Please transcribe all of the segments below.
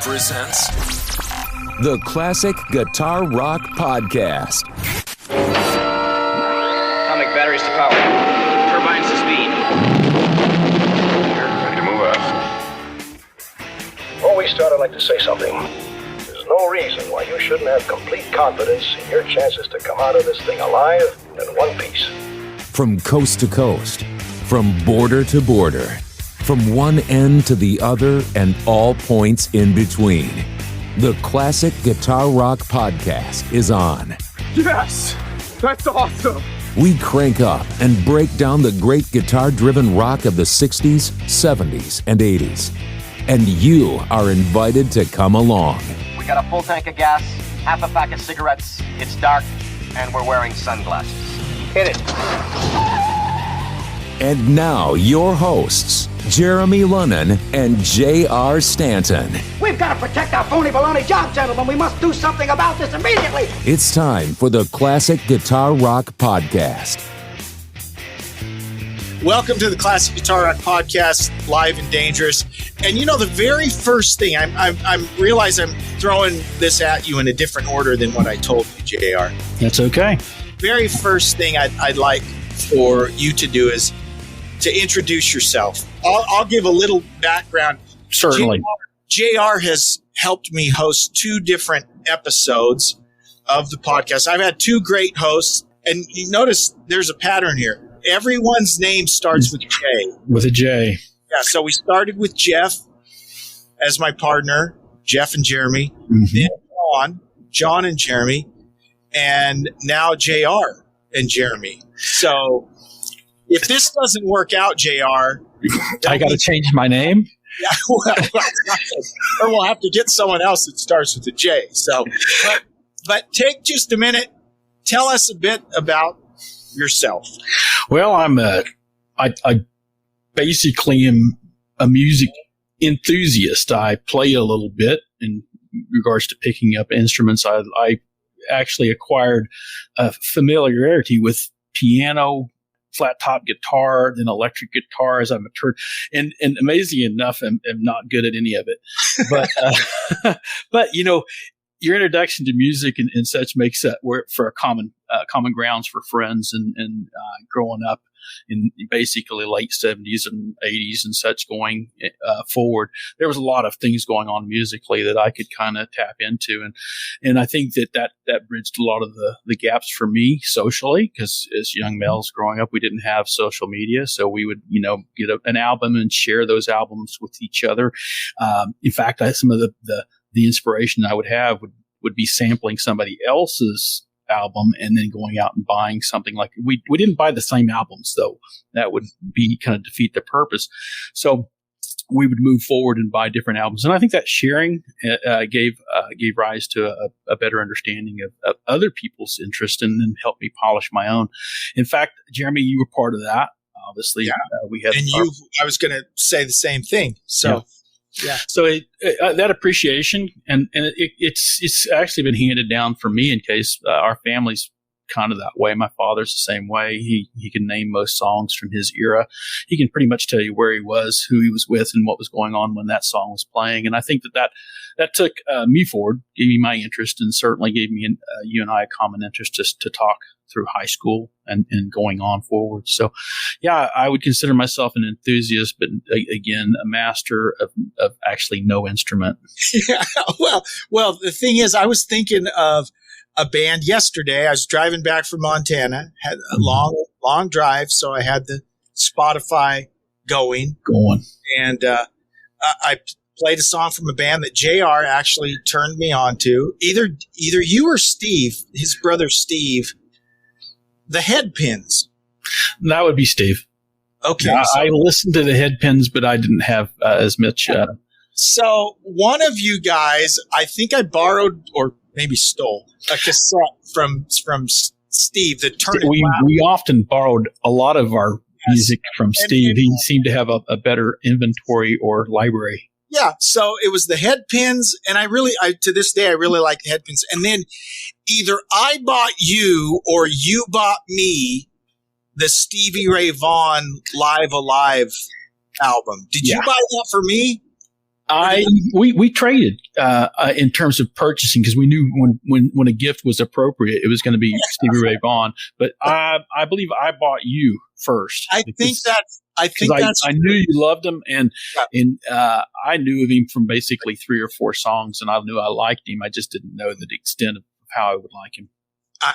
presents the Classic Guitar Rock Podcast. Atomic batteries to power. Turbines to speed. You're ready to move out. Before we start, I'd like to say something. There's no reason why you shouldn't have complete confidence in your chances to come out of this thing alive and in one piece. From coast to coast, from border to border, from one end to the other and all points in between, the Classic Guitar Rock Podcast is on. Yes! That's awesome! We crank up and break down the great guitar-driven rock of the 60s, 70s, and 80s. And you are invited to come along. We got a full tank of gas, half a pack of cigarettes, it's dark, and we're wearing sunglasses. Hit it. And now, your hosts, Jeremy Lunnan and J.R. Stanton. We've got to protect our phony baloney job, gentlemen. We must do something about this immediately. It's time for the Classic Guitar Rock Podcast. Welcome to the Classic Guitar Rock Podcast, live and dangerous. And you know, the very first thing, I realize I'm throwing this at you in a different order than what I told you, JR. That's okay. Very first thing I'd like for you to do is to introduce yourself. I'll give a little background. Certainly. JR has helped me host 2 different episodes of the podcast. I've had 2 great hosts, and you notice there's a pattern here. Everyone's name starts with J. With a J. Yeah, so we started with Jeff as my partner, Jeff and Jeremy, then John and Jeremy, and now JR and Jeremy. So if this doesn't work out, JR, I got to change my name? Yeah, well, or we'll have to get someone else that starts with a J. So, but take just a minute. Tell us a bit about yourself. Well, I basically am a music enthusiast. I play a little bit in regards to picking up instruments. I actually acquired a familiarity with piano, flat top guitar, then electric guitar as I matured. And amazingly enough, I'm not good at any of it. But, but you know, your introduction to music and such makes for a common grounds for friends and growing up in basically late 70s and 80s and such going forward. There was a lot of things going on musically that I could kind of tap into. And I think that bridged a lot of the gaps for me socially, because as young males growing up, we didn't have social media. So we would, get an album and share those albums with each other. In fact, some of the inspiration I would have would be sampling somebody else's album and then going out and buying something. Like we didn't buy the same albums though. That would be kind of defeat the purpose. So we would move forward and buy different albums. And I think that sharing gave rise to a better understanding of other people's interest and then helped me polish my own. In fact, Jeremy, you were part of that. Obviously, yeah. We had, and I was going to say the same thing. So. Yeah. Yeah. So that appreciation and it's actually been handed down for me in case our family's kind of that way. My father's the same way. He can name most songs from his era. He can pretty much tell you where he was, who he was with, and what was going on when that song was playing. And I think that took me forward, gave me my interest, and certainly gave me you and I a common interest just to talk through high school and going on forward. So, yeah, I would consider myself an enthusiast, but again, a master of actually no instrument. Yeah, well, the thing is, I was thinking of a band yesterday. I was driving back from Montana, had a long drive, so I had the Spotify going, and I played a song from a band that JR actually turned me on to. Either you or Steve, his brother Steve. The Headpins. That would be Steve. Okay. I listened to the Headpins, but I didn't have as much. So one of you guys, I think I borrowed or maybe stole a cassette from Steve that turned we often borrowed a lot of our music from Steve. He seemed to have a better inventory or library. Yeah, so it was the Headpins, and I to this day I really like the Headpins. And then either I bought you or you bought me the Stevie Ray Vaughan Live Alive album. Did you buy that for me? We traded in terms of purchasing because we knew when a gift was appropriate, it was going to be Stevie Ray Vaughan. But I believe I bought you first. I think that's I knew you loved him, and I knew of him from basically 3 or 4 songs, and I knew I liked him. I just didn't know the extent of how I would like him.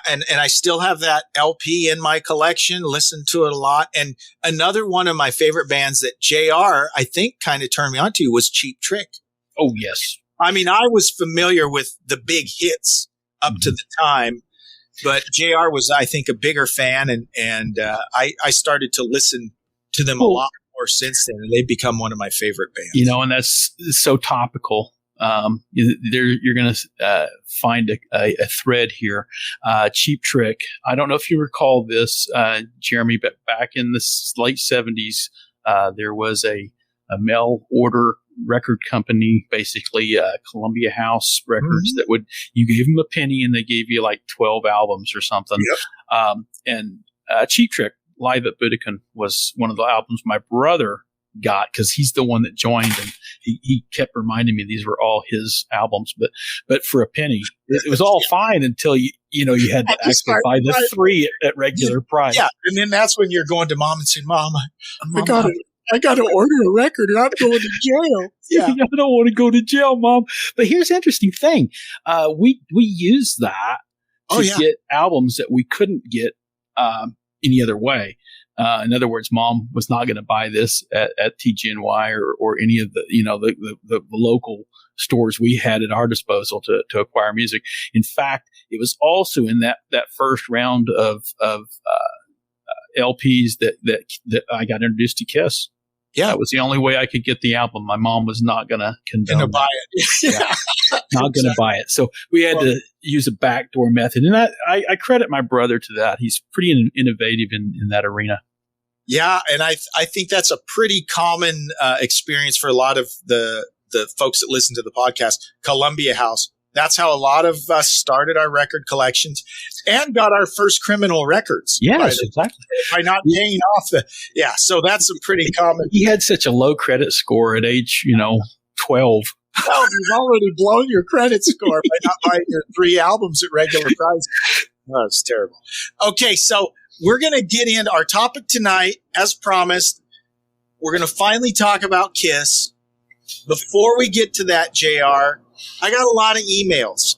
And I still have that LP in my collection, listen to it a lot. And another one of my favorite bands that JR, I think, kind of turned me on to was Cheap Trick. Oh, yes. I mean, I was familiar with the big hits up to the time, but JR was, I think, a bigger fan. And I started to listen to them a lot more since then. And they've become one of my favorite bands. You know, and that's so topical. You're going to find a thread here. Cheap Trick. I don't know if you recall this, Jeremy, but back in the late 70s, there was a mail order record company, basically Columbia House Records, that you gave them a penny and they gave you like 12 albums or something. Yep. And Cheap Trick Live at Budokan was one of the albums my brother got because he's the one that joined, and he kept reminding me these were all his albums, but for a penny it was all fine until you had to actually buy the 3 at regular price. Yeah, and then that's when you're going to mom and saying, "Mom, I got to order a record and I'm going to jail." Yeah, I don't want to go to jail, Mom. But here's the interesting thing: we use that to get albums that we couldn't get any other way. In other words, Mom was not going to buy this at TGNY or any of the the local stores we had at our disposal to acquire music. In fact, it was also in that first round of LPs that I got introduced to Kiss. Yeah, that was the only way I could get the album. My mom was not going to condone buy it. Not going to buy it. So we had to use a backdoor method. And I credit my brother to that. He's pretty innovative in that arena. Yeah, and I think that's a pretty common experience for a lot of the folks that listen to the podcast. Columbia House. That's how a lot of us started our record collections and got our first criminal records. Yes, exactly. By not paying off so that's a pretty common. He had such a low credit score at age, 12. Well, you've already blown your credit score by not buying your 3 albums at regular price. Oh, it's terrible. Okay, so we're going to get into our topic tonight, as promised. We're going to finally talk about Kiss. Before we get to that, JR, I got a lot of emails.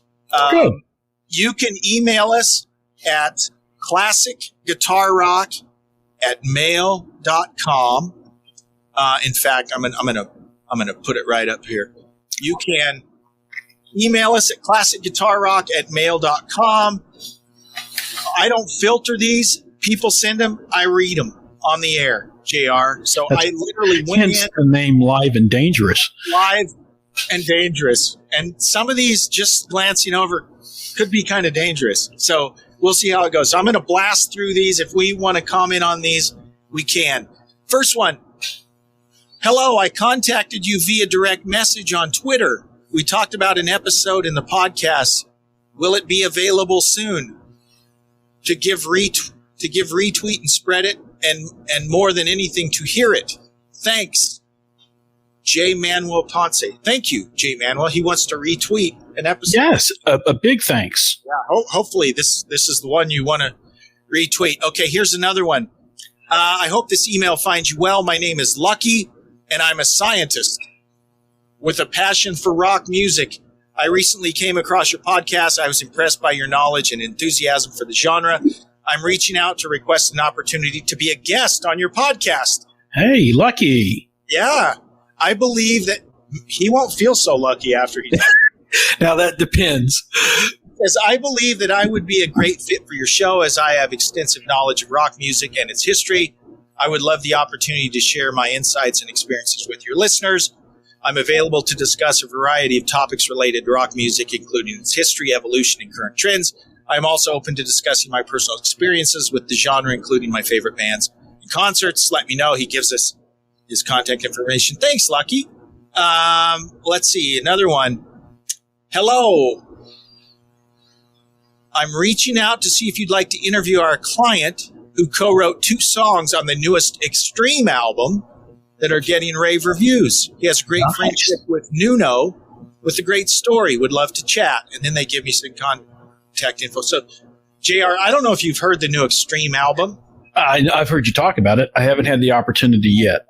You can email us at classicguitarrock@mail.com. In fact, I'm gonna put it right up here. You can email us at classicguitarrock@mail.com. I don't filter these. People send them. I read them on the air, JR. So I literally went in. Hence the name Live and Dangerous. Live and Dangerous. And some of these, just glancing over, could be kind of dangerous. So we'll see how it goes. So I'm going to blast through these. If we want to comment on these, we can. First one. Hello, I contacted you via direct message on Twitter. We talked about an episode in the podcast. Will it be available soon? To give retweet and spread it, and more than anything, to hear it. Thanks, J. Manuel Ponce. Thank you, J. Manuel. He wants to retweet an episode. Yes, a big thanks. Yeah, hopefully this is the one you want to retweet. Okay, here's another one. I hope this email finds you well. My name is Lucky, and I'm a scientist with a passion for rock music. I recently came across your podcast. I was impressed by your knowledge and enthusiasm for the genre. I'm reaching out to request an opportunity to be a guest on your podcast. Hey, Lucky. Yeah. I believe that he won't feel so lucky after he does. Now that depends. As I believe that I would be a great fit for your show, as I have extensive knowledge of rock music and its history. I would love the opportunity to share my insights and experiences with your listeners. I'm available to discuss a variety of topics related to rock music, including its history, evolution, and current trends. I'm also open to discussing my personal experiences with the genre, including my favorite bands and concerts. Let me know. He gives us his contact information. Thanks, Lucky. Let's see. Another one. Hello. I'm reaching out to see if you'd like to interview our client who co-wrote 2 songs on the newest Extreme album. that are getting rave reviews. He has a great friendship with Nuno with a great story. Would love to chat. And then they give me some contact info. So, JR, I don't know if you've heard the new Extreme album. I've heard you talk about it. I haven't had the opportunity yet.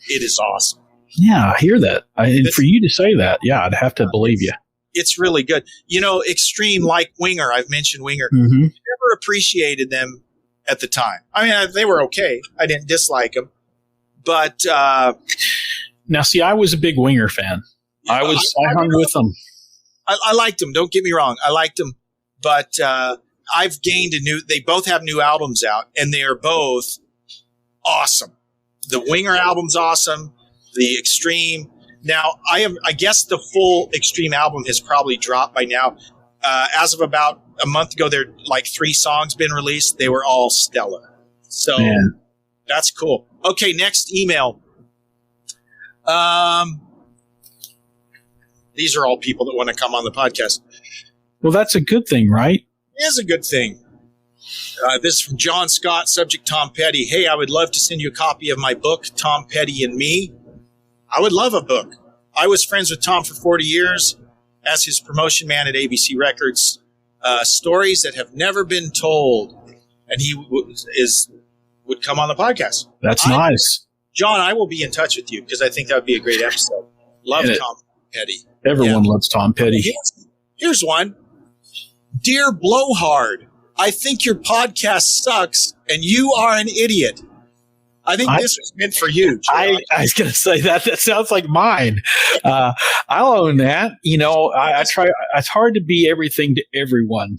It is awesome. Yeah, I hear that. And for you to say that, yeah, I'd have to believe you. It's really good. You know, Extreme, like Winger, I've mentioned Winger, Mm-hmm. never appreciated them at the time. I mean, they were okay. I didn't dislike them. But now, see, I was a big Winger fan. I hung with them. I liked them. Don't get me wrong. I liked them. But I've gained they both have new albums out, and they are both awesome. The Winger album's awesome. The Extreme. Now, I guess the full Extreme album has probably dropped by now. As of about a month ago, there like 3 songs been released. They were all stellar. So that's cool. Okay, next email. These are all people that want to come on the podcast. Well, that's a good thing, right? It is a good thing. This is from John Scott, subject Tom Petty. Hey, I would love to send you a copy of my book, Tom Petty and Me. I would love a book. I was friends with Tom for 40 years as his promotion man at ABC Records. Stories that have never been told. And he would come on the podcast. That's nice. John, I will be in touch with you because I think that would be a great episode. Love Tom Petty. Everyone loves Tom Petty. Here's one. Dear Blowhard, I think your podcast sucks and you are an idiot. I think this was meant for you. I was going to say that. That sounds like mine. I'll own that. You know, I try. It's hard to be everything to everyone.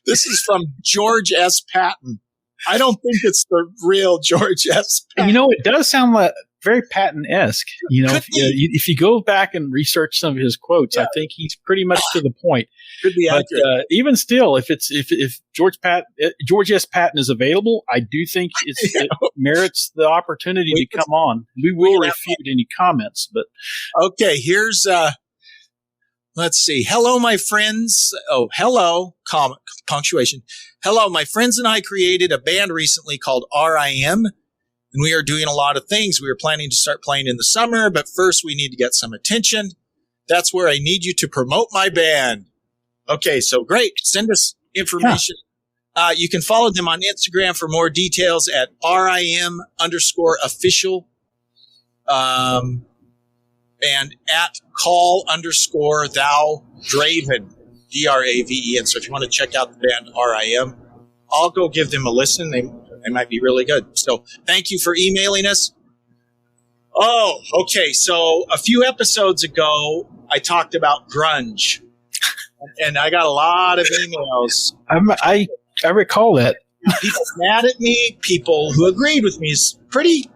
This is from George S. Patton. I don't think it's the real George S. Patton. You know, it does sound like very Patton-esque. You know, if you go back and research some of his quotes, I think he's pretty much to the point. Could be accurate. But even still, if George S. Patton is available, I do think it merits the opportunity to come on. We will refute any comments. But okay, here's let's see. Hello, my friends. Oh, hello, punctuation. Hello, my friends and I created a band recently called RIM. And we are doing a lot of things. We are planning to start playing in the summer, but first we need to get some attention. That's where I need you to promote my band. Okay, so great. Send us information. Yeah. You can follow them on Instagram for more details at RIM_official and at call_thou Draven, DRAVEN. So if you want to check out the band RIM, I'll go give them a listen. They might be really good. So thank you for emailing us. Oh, okay. So a few episodes ago, I talked about grunge. And I got a lot of emails. I recall that. People mad at me, people who agreed with me. Is pretty,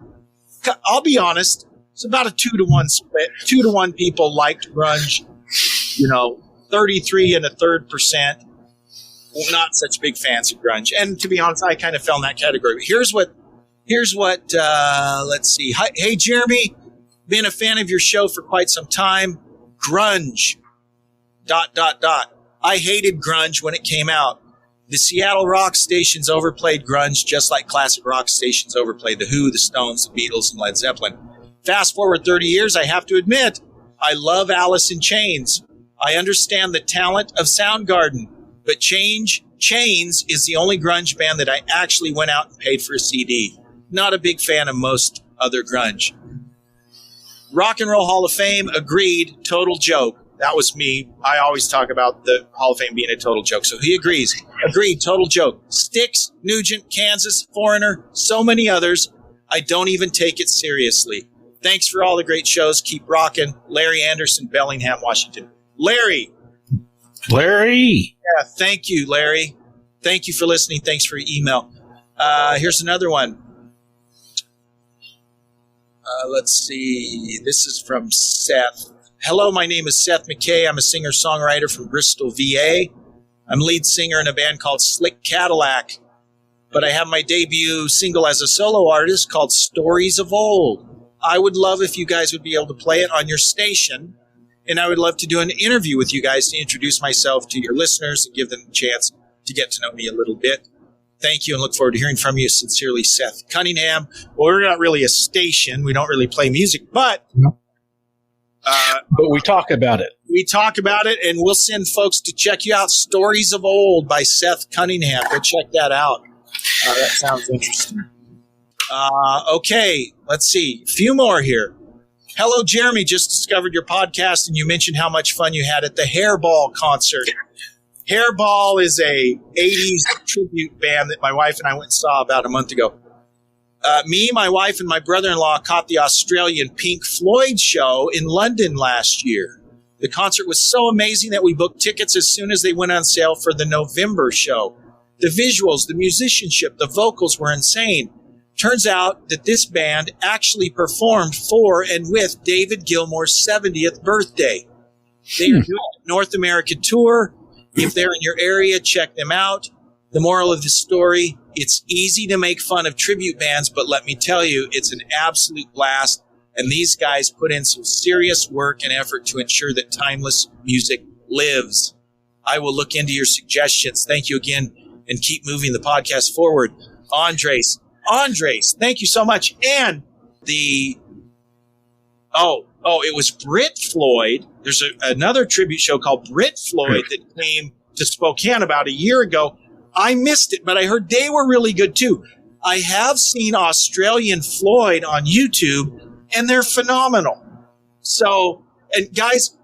I'll be honest, it's about a 2-to-1 split. 2-to-1 people liked grunge, 33 1/3%. Not such big fans of grunge. And to be honest, I kind of fell in that category. But here's what, let's see. Hey, Jeremy, been a fan of your show for quite some time. Grunge, ... I hated grunge when it came out. The Seattle rock stations overplayed grunge just like classic rock stations overplayed The Who, The Stones, The Beatles, and Led Zeppelin. Fast forward 30 years, I have to admit, I love Alice in Chains. I understand the talent of Soundgarden. But Chains is the only grunge band that I actually went out and paid for a CD. Not a big fan of most other grunge. Rock and Roll Hall of Fame, agreed, total joke. That was me. I always talk about the Hall of Fame being a total joke. So he agrees. Agreed, total joke. Styx, Nugent, Kansas, Foreigner, so many others. I don't even take it seriously. Thanks for all the great shows. Keep rocking. Larry Anderson, Bellingham, Washington. Larry. Yeah, thank you, Larry. Thank you for listening. Thanks for your email. Here's another one. Let's see. This is from Seth. Hello, my name is Seth McKay. I'm a singer-songwriter from Bristol, VA. I'm lead singer in a band called Slick Cadillac. But I have my debut single as a solo artist called Stories of Old. I would love if you guys would be able to play it on your station. And I would love to do an interview with you guys to introduce myself to your listeners and give them a chance to get to know me a little bit. Thank you and look forward to hearing from you. Sincerely, Seth Cunningham. Well, we're not really a station. We don't really play music, but we talk about it. We talk about it, and we'll send folks to check you out. Stories of Old by Seth Cunningham. Go check that out. That sounds interesting. Okay, let's see. A few more here. Hello, Jeremy. Just discovered your podcast, and you mentioned how much fun you had at the Hairball concert. Hairball is a 80s tribute band that my wife and I went and saw about a month ago. Me, my wife, and my brother-in-law caught the Australian Pink Floyd show in London last year. The concert was so amazing that we booked tickets as soon as they went on sale for the November show. The visuals, the musicianship, the vocals were insane. Turns out that this band actually performed for and with David Gilmour's 70th birthday. They are doing a North American tour. If they're in your area, check them out. The moral of the story, it's easy to make fun of tribute bands, but let me tell you, it's an absolute blast. And these guys put in some serious work and effort to ensure that timeless music lives. I will look into your suggestions. Thank you again, and keep moving the podcast forward. Andres, thank you so much. And it was Brit Floyd. There's another tribute show called Brit Floyd that came to Spokane about a year ago. I missed it, but I heard they were really good too. I have seen Australian Floyd on YouTube, and they're phenomenal. So, and guys,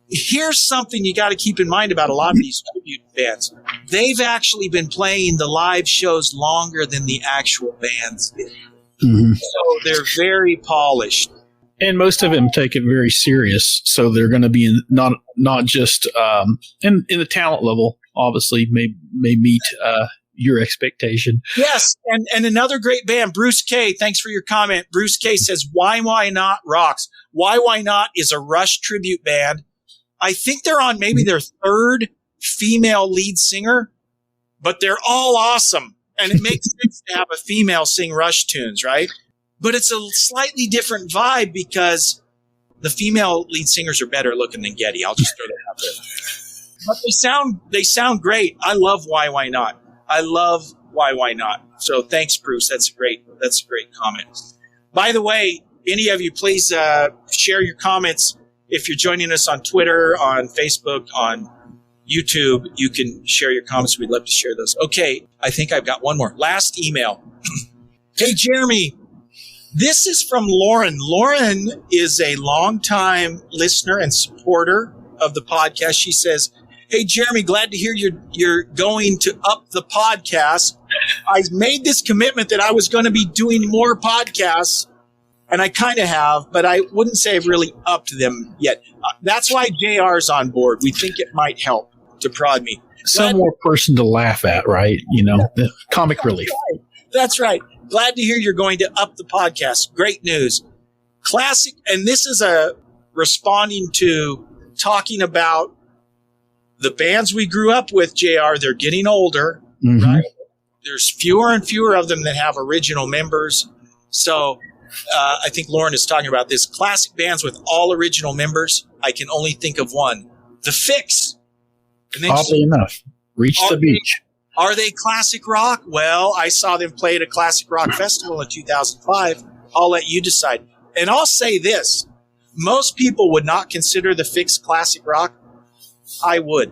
here's something you got to keep in mind about a lot of these tribute bands. They've actually been playing the live shows longer than the actual bands did. Mm-hmm. So they're very polished. And most of them take it very serious. So they're going to be not just in the talent level, obviously, may meet your expectation. Yes. And another great band, Bruce K. Thanks for your comment. Bruce K says, Why Not rocks. Why Not is a Rush tribute band. I think they're on maybe their third female lead singer, but they're all awesome. And it makes sense to have a female sing Rush tunes, right? But it's a slightly different vibe because the female lead singers are better looking than Getty. I'll just throw that out there. But they sound great. I love Why Not. I love Why Not. So thanks, Bruce. That's a great comment. By the way, any of you, please share your comments. If you're joining us on Twitter, on Facebook, on YouTube, you can share your comments. We'd love to share those. Okay, I think I've got one more. Last email. Hey, Jeremy. This is from Lauren. Lauren is a longtime listener and supporter of the podcast. She says, hey, Jeremy, glad to hear you're going to up the podcast. I made this commitment that I was going to be doing more podcasts, and I kind of have, but I wouldn't say I've really upped them yet. That's why JR's on board. We think it might help to prod me. Some more person to laugh at, right? The comic relief. Right. That's right. Glad to hear you're going to up the podcast. Great news. Classic. And this is responding to talking about the bands we grew up with, JR. They're getting older, right? There's fewer and fewer of them that have original members. So I think Lauren is talking about this. Classic bands with all original members. I can only think of one. The Fix. Oddly enough, Reach the Beach. Are they classic rock? Well, I saw them play at a classic rock festival in 2005. I'll let you decide. And I'll say this. Most people would not consider the Fix classic rock. I would.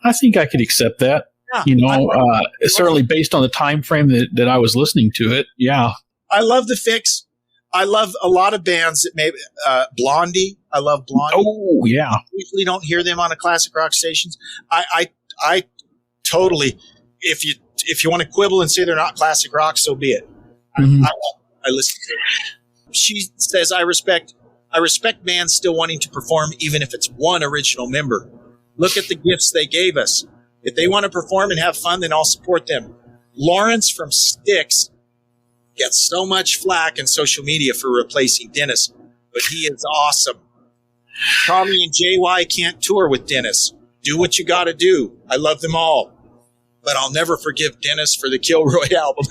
I think I could accept that. Yeah, certainly based on the time frame that I was listening to it. Yeah. I love the Fix. I love a lot of bands that maybe Blondie. I love Blondie. Oh, yeah. I usually don't hear them on a classic rock stations. I totally, if you want to quibble and say they're not classic rock, so be it. Mm-hmm. I listen to it. She says, I respect bands still wanting to perform even if it's one original member. Look at the gifts they gave us. If they want to perform and have fun, then I'll support them. Lawrence from Styx gets so much flack in social media for replacing Dennis, but he is awesome. Tommy and JY can't tour with Dennis. Do what you got to do. I love them all. But I'll never forgive Dennis for the Kilroy album.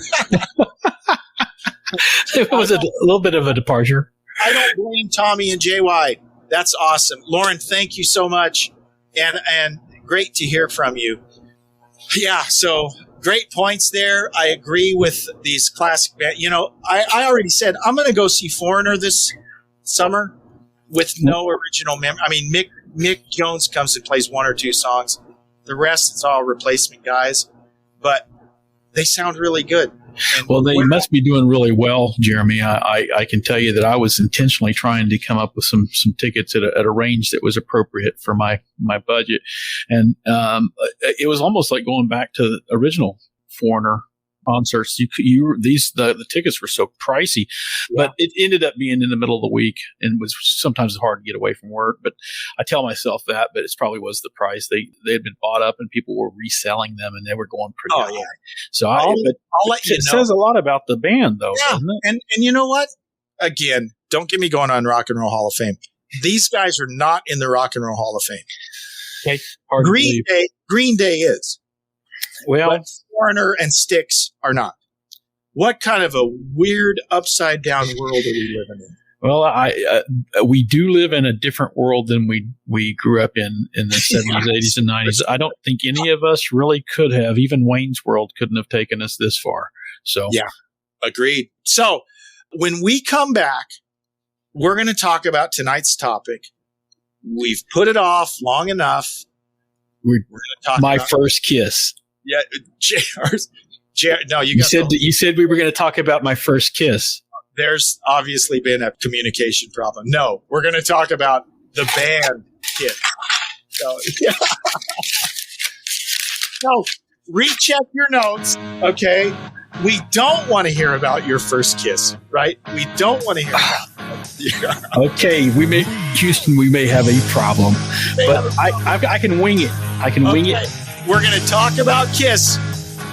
It was a little bit of a departure. I don't blame Tommy and JY. That's awesome. Lauren, thank you so much. And great to hear from you. Yeah, so great points there. I agree with these classic bands. You know, I already said I'm going to go see Foreigner this summer with no original I mean, Mick Jones comes and plays one or two songs. The rest, it's all replacement guys. But they sound really good. And well, they must be doing really well, Jeremy. I can tell you that I was intentionally trying to come up with some tickets at a range that was appropriate for my budget, and it was almost like going back to the original Foreigner concerts. The tickets were so pricey, but it ended up being in the middle of the week and was sometimes hard to get away from work. But I tell myself that, but it probably was the price. They had been bought up and people were reselling them and they were going pretty high. Yeah. So I'll let you know. It says a lot about the band, though, doesn't it? And you know what? Again, don't get me going on Rock and Roll Hall of Fame. These guys are not in the Rock and Roll Hall of Fame. Okay. Green Day is. Well, but Foreigner and Styx are not. What kind of a weird upside down world are we living in? Well, we do live in a different world than we grew up in the 70s, 80s, and 90s. I don't think any of us really could have. Even Wayne's World couldn't have taken us this far. So yeah, agreed. So when we come back, we're going to talk about tonight's topic. We've put it off long enough. We're going to talk about first kiss. Yeah, no, you said we were going to talk about my first kiss. There's obviously been a communication problem. No, we're going to talk about the band Kiss. So, yeah. So, recheck your notes, okay? We don't want to hear about your first kiss, right? We don't want to hear about it. Okay, Houston, we may have a problem, but I can wing it. I can wing it. We're going to talk about Kiss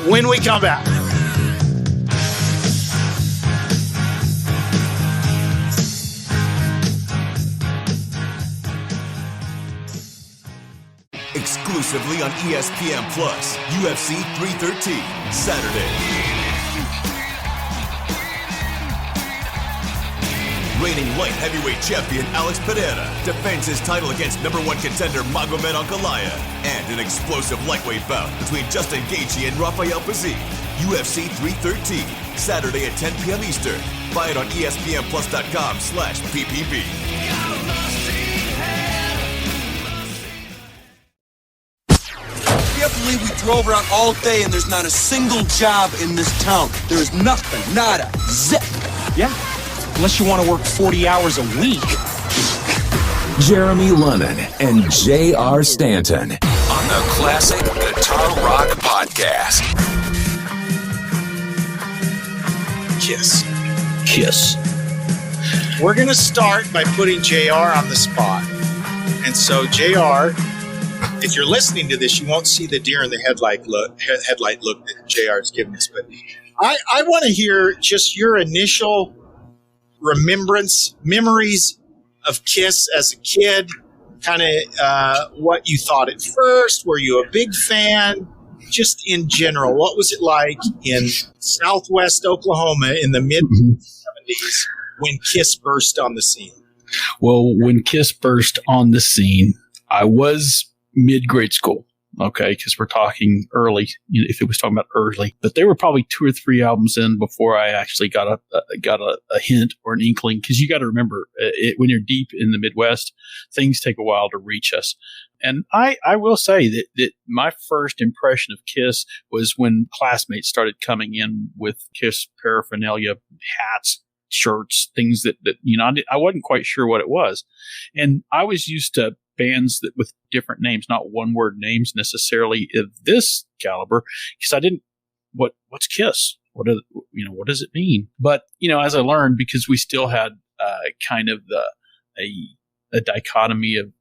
when we come back. Exclusively on ESPN Plus, UFC 313, Saturday. Reigning light heavyweight champion Alex Pereira defends his title against #1 contender Magomed Ankalaev, and an explosive lightweight bout between Justin Gaethje and Rafael Pazzi. UFC 313, Saturday at 10 p.m. Eastern. Buy it on ESPNplus.com/PPP. I can't believe we drove around all day and there's not a single job in this town. There's nothing, nada, zip. Yeah. Unless you want to work 40 hours a week. Jeremy Lennon and J.R. Stanton on the Classic Guitar Rock Podcast. Kiss. We're going to start by putting JR on the spot. And so, JR, if you're listening to this, you won't see the deer in the headlight look that JR is giving us. But I want to hear just your initial memories of Kiss as a kid, kind of what you thought at first. Were you a big fan? Just in general, what was it like in Southwest Oklahoma in the mid-70s when Kiss burst on the scene? Well, when Kiss burst on the scene, I was mid-grade school. Okay, because we're talking early, if it was talking about early. But they were probably 2 or 3 albums in before I actually got a hint or an inkling. Because you got to remember, when you're deep in the Midwest, things take a while to reach us. And I will say that my first impression of Kiss was when classmates started coming in with Kiss paraphernalia, hats, shirts, things that I wasn't quite sure what it was. And I was used to bands that with different names, not one word names necessarily of this caliber, because I didn't, what's Kiss? What does it mean? But, as I learned, because we still had kind of a dichotomy of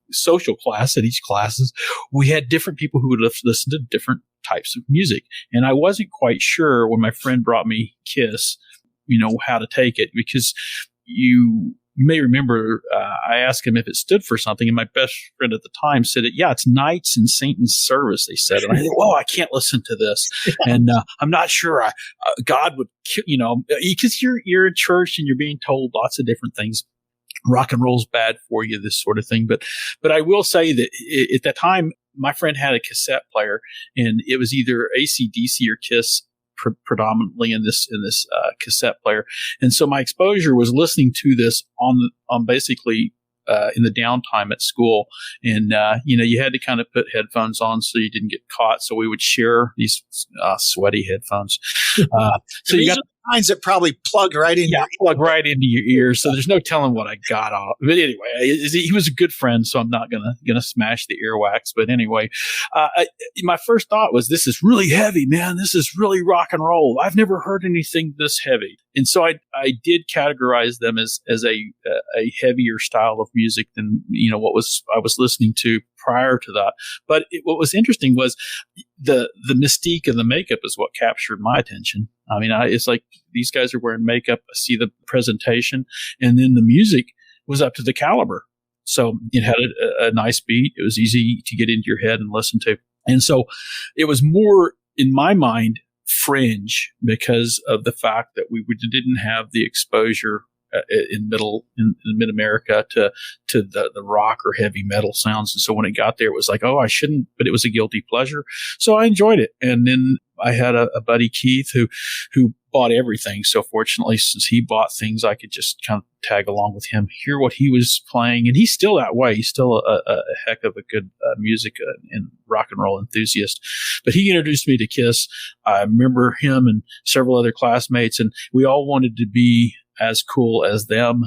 social class at each classes, we had different people who would listen to different types of music. And I wasn't quite sure when my friend brought me Kiss, how to take it, because you may remember I asked him if it stood for something, and my best friend at the time said, it's Knights in Satan's Service, they said. And I said, I can't listen to this. And I'm not sure God would, because you're in church and you're being told lots of different things. Rock and roll's bad for you, this sort of thing. But I will say that at that time, my friend had a cassette player, and it was either AC/DC or Kiss predominantly in this cassette player. And so my exposure was listening to this on basically in the downtime at school. And, you had to kind of put headphones on so you didn't get caught. So we would share these sweaty headphones. So you got kinds that probably plug right in. Plug right into your ears. So there's no telling what I got off. But anyway, he was a good friend, so I'm not gonna smash the earwax. But anyway, my first thought was, this is really heavy, man. This is really rock and roll. I've never heard anything this heavy. And so I did categorize them as a heavier style of music than what I was listening to prior to that. But what was interesting was the mystique and the makeup is what captured my attention. I mean, it's like these guys are wearing makeup. I see the presentation, and then the music was up to the caliber. So it had a nice beat. It was easy to get into your head and listen to. And so it was more, in my mind, fringe because of the fact that we didn't have the exposure in mid-America to the rock or heavy metal sounds. And so when it got there, it was like, oh, I shouldn't, but it was a guilty pleasure. So I enjoyed it. And then I had a buddy, Keith, who bought everything. So fortunately, since he bought things, I could just kind of tag along with him, hear what he was playing. And he's still that way. He's still a heck of a good music and rock and roll enthusiast. But he introduced me to Kiss. I remember him and several other classmates, and we all wanted to be as cool as them.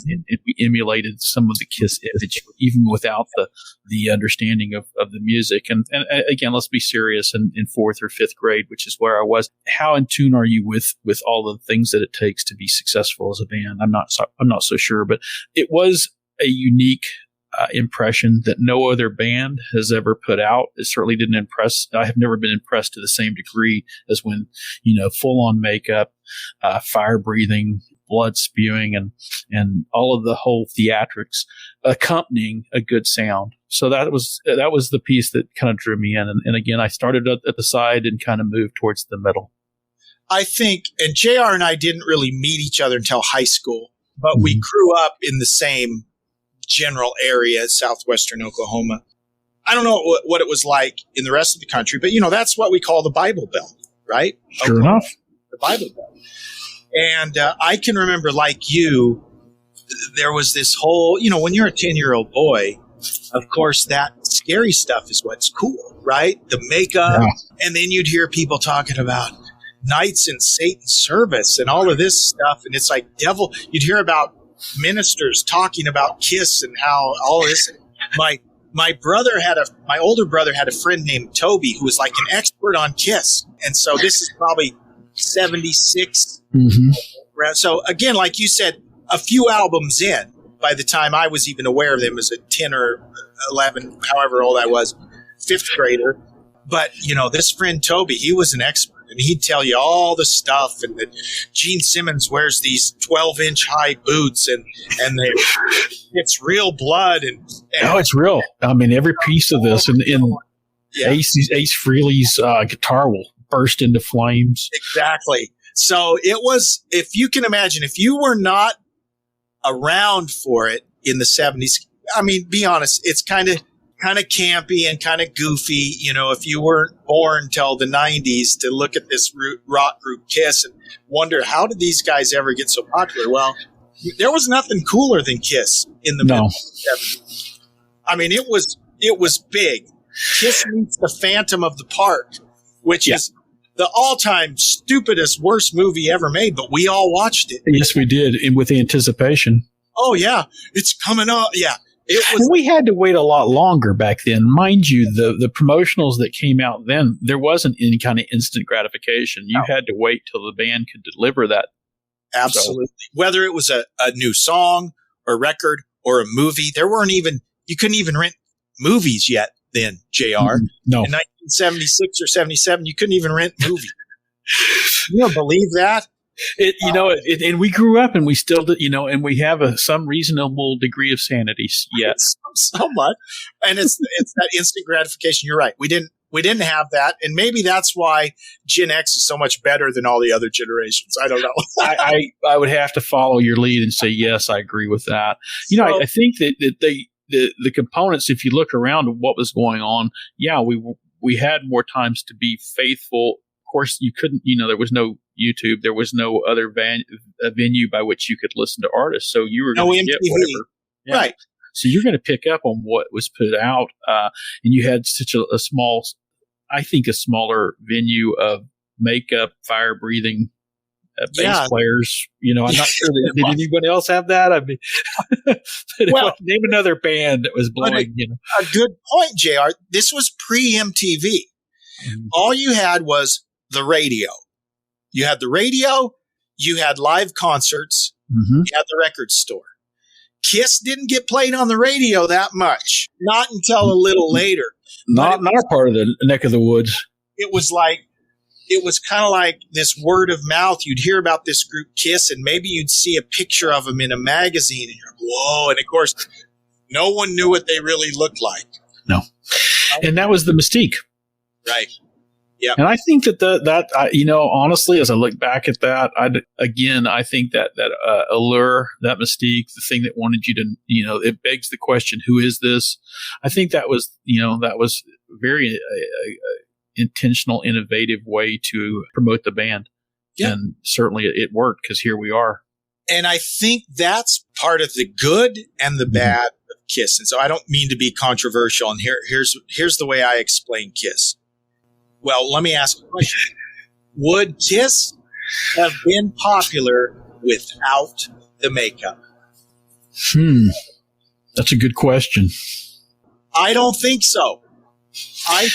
And we emulated some of the Kiss image, even without the understanding of the music. And again, let's be serious. In 4th or 5th grade, which is where I was, how in tune are you with all the things that it takes to be successful as a band? I'm not so sure, but it was a unique impression that no other band has ever put out. It certainly didn't impress. I have never been impressed to the same degree as when, full on makeup, fire breathing, blood spewing, and all of the whole theatrics accompanying a good sound. So that was the piece that kind of drew me in. And again, I started at the side and kind of moved towards the middle. I think, and JR and I didn't really meet each other until high school, but we grew up in the same general area, southwestern Oklahoma. I don't know what it was like in the rest of the country, but that's what we call the Bible Belt, right? Sure enough. The Bible Belt. And I can remember, like you, there was this whole, when you're a 10-year-old boy, of course, that scary stuff is what's cool, right? The makeup. Yeah. And then you'd hear people talking about knights in Satan's service and all of this stuff. And it's like you'd hear about ministers talking about Kiss and how all this. My older brother had a friend named Toby who was like an expert on Kiss. And so this is probably 76. Mm-hmm. So again, like you said, a few albums in, by the time I was even aware of them as a 10 or 11, however old I was, 5th grader. But, this friend Toby, he was an expert, and he'd tell you all the stuff, and that Gene Simmons wears these 12-inch high boots, and it's real blood. And it's real. I mean, every piece of this, and Ace Frehley's guitar will burst into flames. Exactly. So it was, if you can imagine, if you were not around for it in the 70s, I mean, be honest, it's kind of campy and kind of goofy, if you weren't born till the 90s to look at this rock group Kiss and wonder, how did these guys ever get so popular? Well, there was nothing cooler than Kiss in the middle of the 70s. I mean, it was big. Kiss meets the Phantom of the Park, which is the all-time stupidest, worst movie ever made, but we all watched it. Yes, we did, and with anticipation. Oh, yeah. It's coming up. Yeah. We had to wait a lot longer back then. Mind you, the promotionals that came out then, there wasn't any kind of instant gratification. You had to wait till the band could deliver that. Absolutely. So, whether it was a new song or record or a movie, you couldn't even rent movies yet then, JR. No. In 1976 or 77, you couldn't even rent movies. You don't believe that? And we grew up and we still, and we have some reasonable degree of sanity. Yes. So much. And it's that instant gratification. You're right. We didn't have that. And maybe that's why Gen X is so much better than all the other generations. I don't know. I would have to follow your lead and say, yes, I agree with that. I think that the components, if you look around at what was going on, yeah, we had more times to be faithful. Of course, you couldn't, there was no YouTube. There was no other venue by which you could listen to artists. So you were going to get whatever. Yeah. Right. So you're going to pick up on what was put out. And you had such a small, I think a smaller venue of makeup, fire breathing bass players. I'm not sure did anyone else have that? I mean, name another band that was blowing. A good point, JR. This was pre-MTV. Mm-hmm. All you had was the radio. You had the radio. You had live concerts. Mm-hmm. You had the record store. Kiss didn't get played on the radio that much. Not until a little later. Not our part of the neck of the woods. It was kind of like this word of mouth. You'd hear about this group Kiss, and maybe you'd see a picture of them in a magazine, and you're like, whoa. And of course, no one knew what they really looked like. No. And that was the mystique. Right. Yeah. And I think that honestly, as I look back at that, I think that allure, that mystique, the thing that wanted you to, it begs the question, who is this? I think that was very intentional, innovative way to promote the band. Yeah. And certainly it worked because here we are. And I think that's part of the good and the bad of Kiss. And so I don't mean to be controversial. And here's the way I explain Kiss. Well, let me ask a question. Would Kiss have been popular without the makeup? That's a good question. I don't think so. I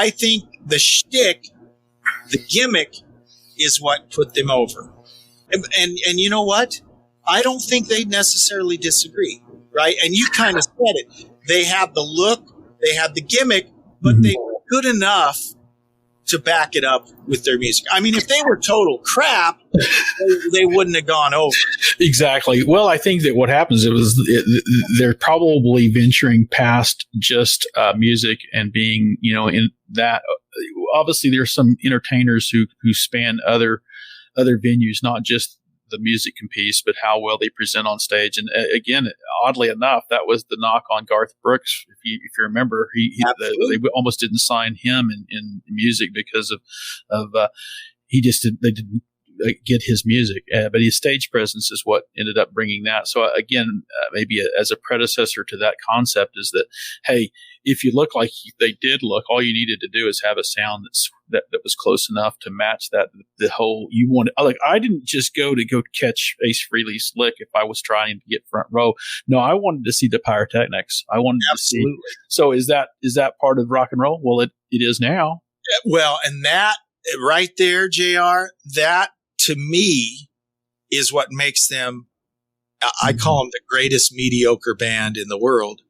think the shtick, the gimmick, is what put them over. And you know what? I don't think they necessarily disagree, right? And you kind of said it. They had the look, they had the gimmick, but they were good enough to back it up with their music. I mean, if they were total crap, they wouldn't have gone over. Exactly. Well, I think that what happens they're probably venturing past just music and being, in that. Obviously, there's some entertainers who span other venues, not just the music piece, but how well they present on stage. And again, oddly enough, that was the knock on Garth Brooks. If you remember, they almost didn't sign him in music because of they didn't get his music, but his stage presence is what ended up bringing that. So again, maybe as a predecessor to that concept is that, hey, if you look like they did look, all you needed to do is have a sound that was close enough to match that. The whole you wanted, like I didn't just go catch Ace Frehley's lick if I was trying to get front row. No, I wanted to see the pyrotechnics. I wanted to see. So is that part of rock and roll? Well, it is now. Well, and that right there, JR, that to me is what makes them. I call them the greatest mediocre band in the world.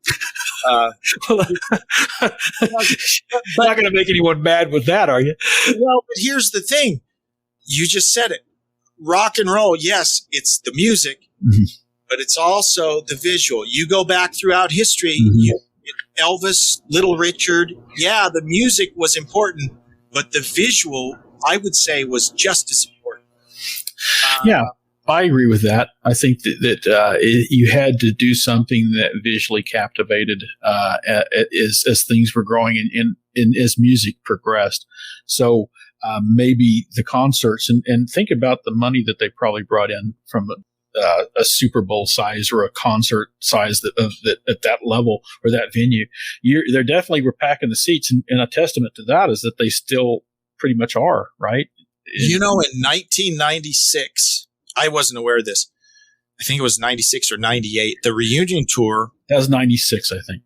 Not going to make anyone mad with that, are you? Well, but here's the thing. You just said it. Rock and roll, yes, it's the music, but it's also the visual. You go back throughout history, Elvis, Little Richard, yeah, the music was important, but the visual, I would say, was just as important. Yeah. I agree with that. I think that you had to do something that visually captivated as things were growing and as music progressed. So maybe the concerts and think about the money that they probably brought in from a Super Bowl size or a concert size that at that level or that venue. They definitely were packing the seats, and a testament to that is that they still pretty much are, right? In 1996. I wasn't aware of this. I think it was 96 or 98. The reunion tour. That was 96, I think.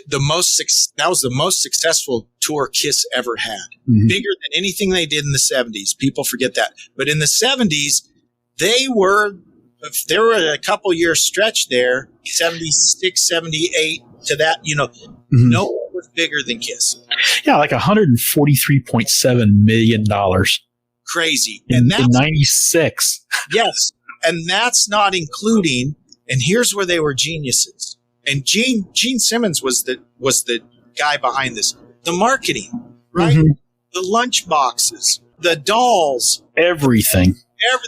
That was the most successful tour Kiss ever had. Bigger than anything they did in the 70s. People forget that. But in the 70s, there were a couple year stretch there, 76, 78 to that, no one was bigger than Kiss. Yeah, like $143.7 million. Crazy. In 96. Yes. And that's not including, and here's where they were geniuses. And Gene Simmons was the guy behind this. The marketing, right? The lunch boxes, the dolls. Everything.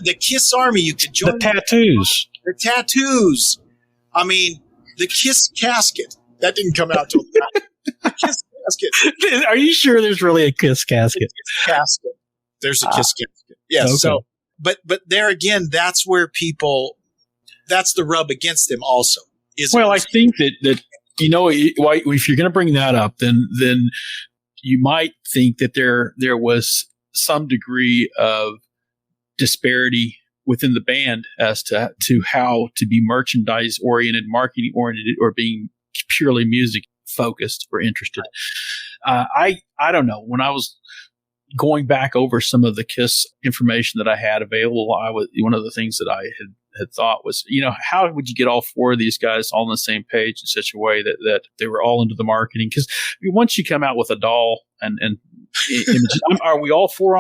The Kiss Army, you could join. The tattoos. The tattoos. I mean, The Kiss casket. That didn't come out till the Kiss casket. Are you sure there's really a Kiss casket? Casket. There's a Kiss casket. Yeah. Okay. So, but there again, that's where that's the rub against them also. I think that if you're going to bring that up, then you might think that there was some degree of disparity within the band as to how to be merchandise oriented, marketing oriented, or being purely music focused or interested. I don't know. When I was going back over some of the KISS information that I had available, one of the things that I had thought was, how would you get all four of these guys all on the same page in such a way that they were all into the marketing? Because once you come out with a doll and images, are we all four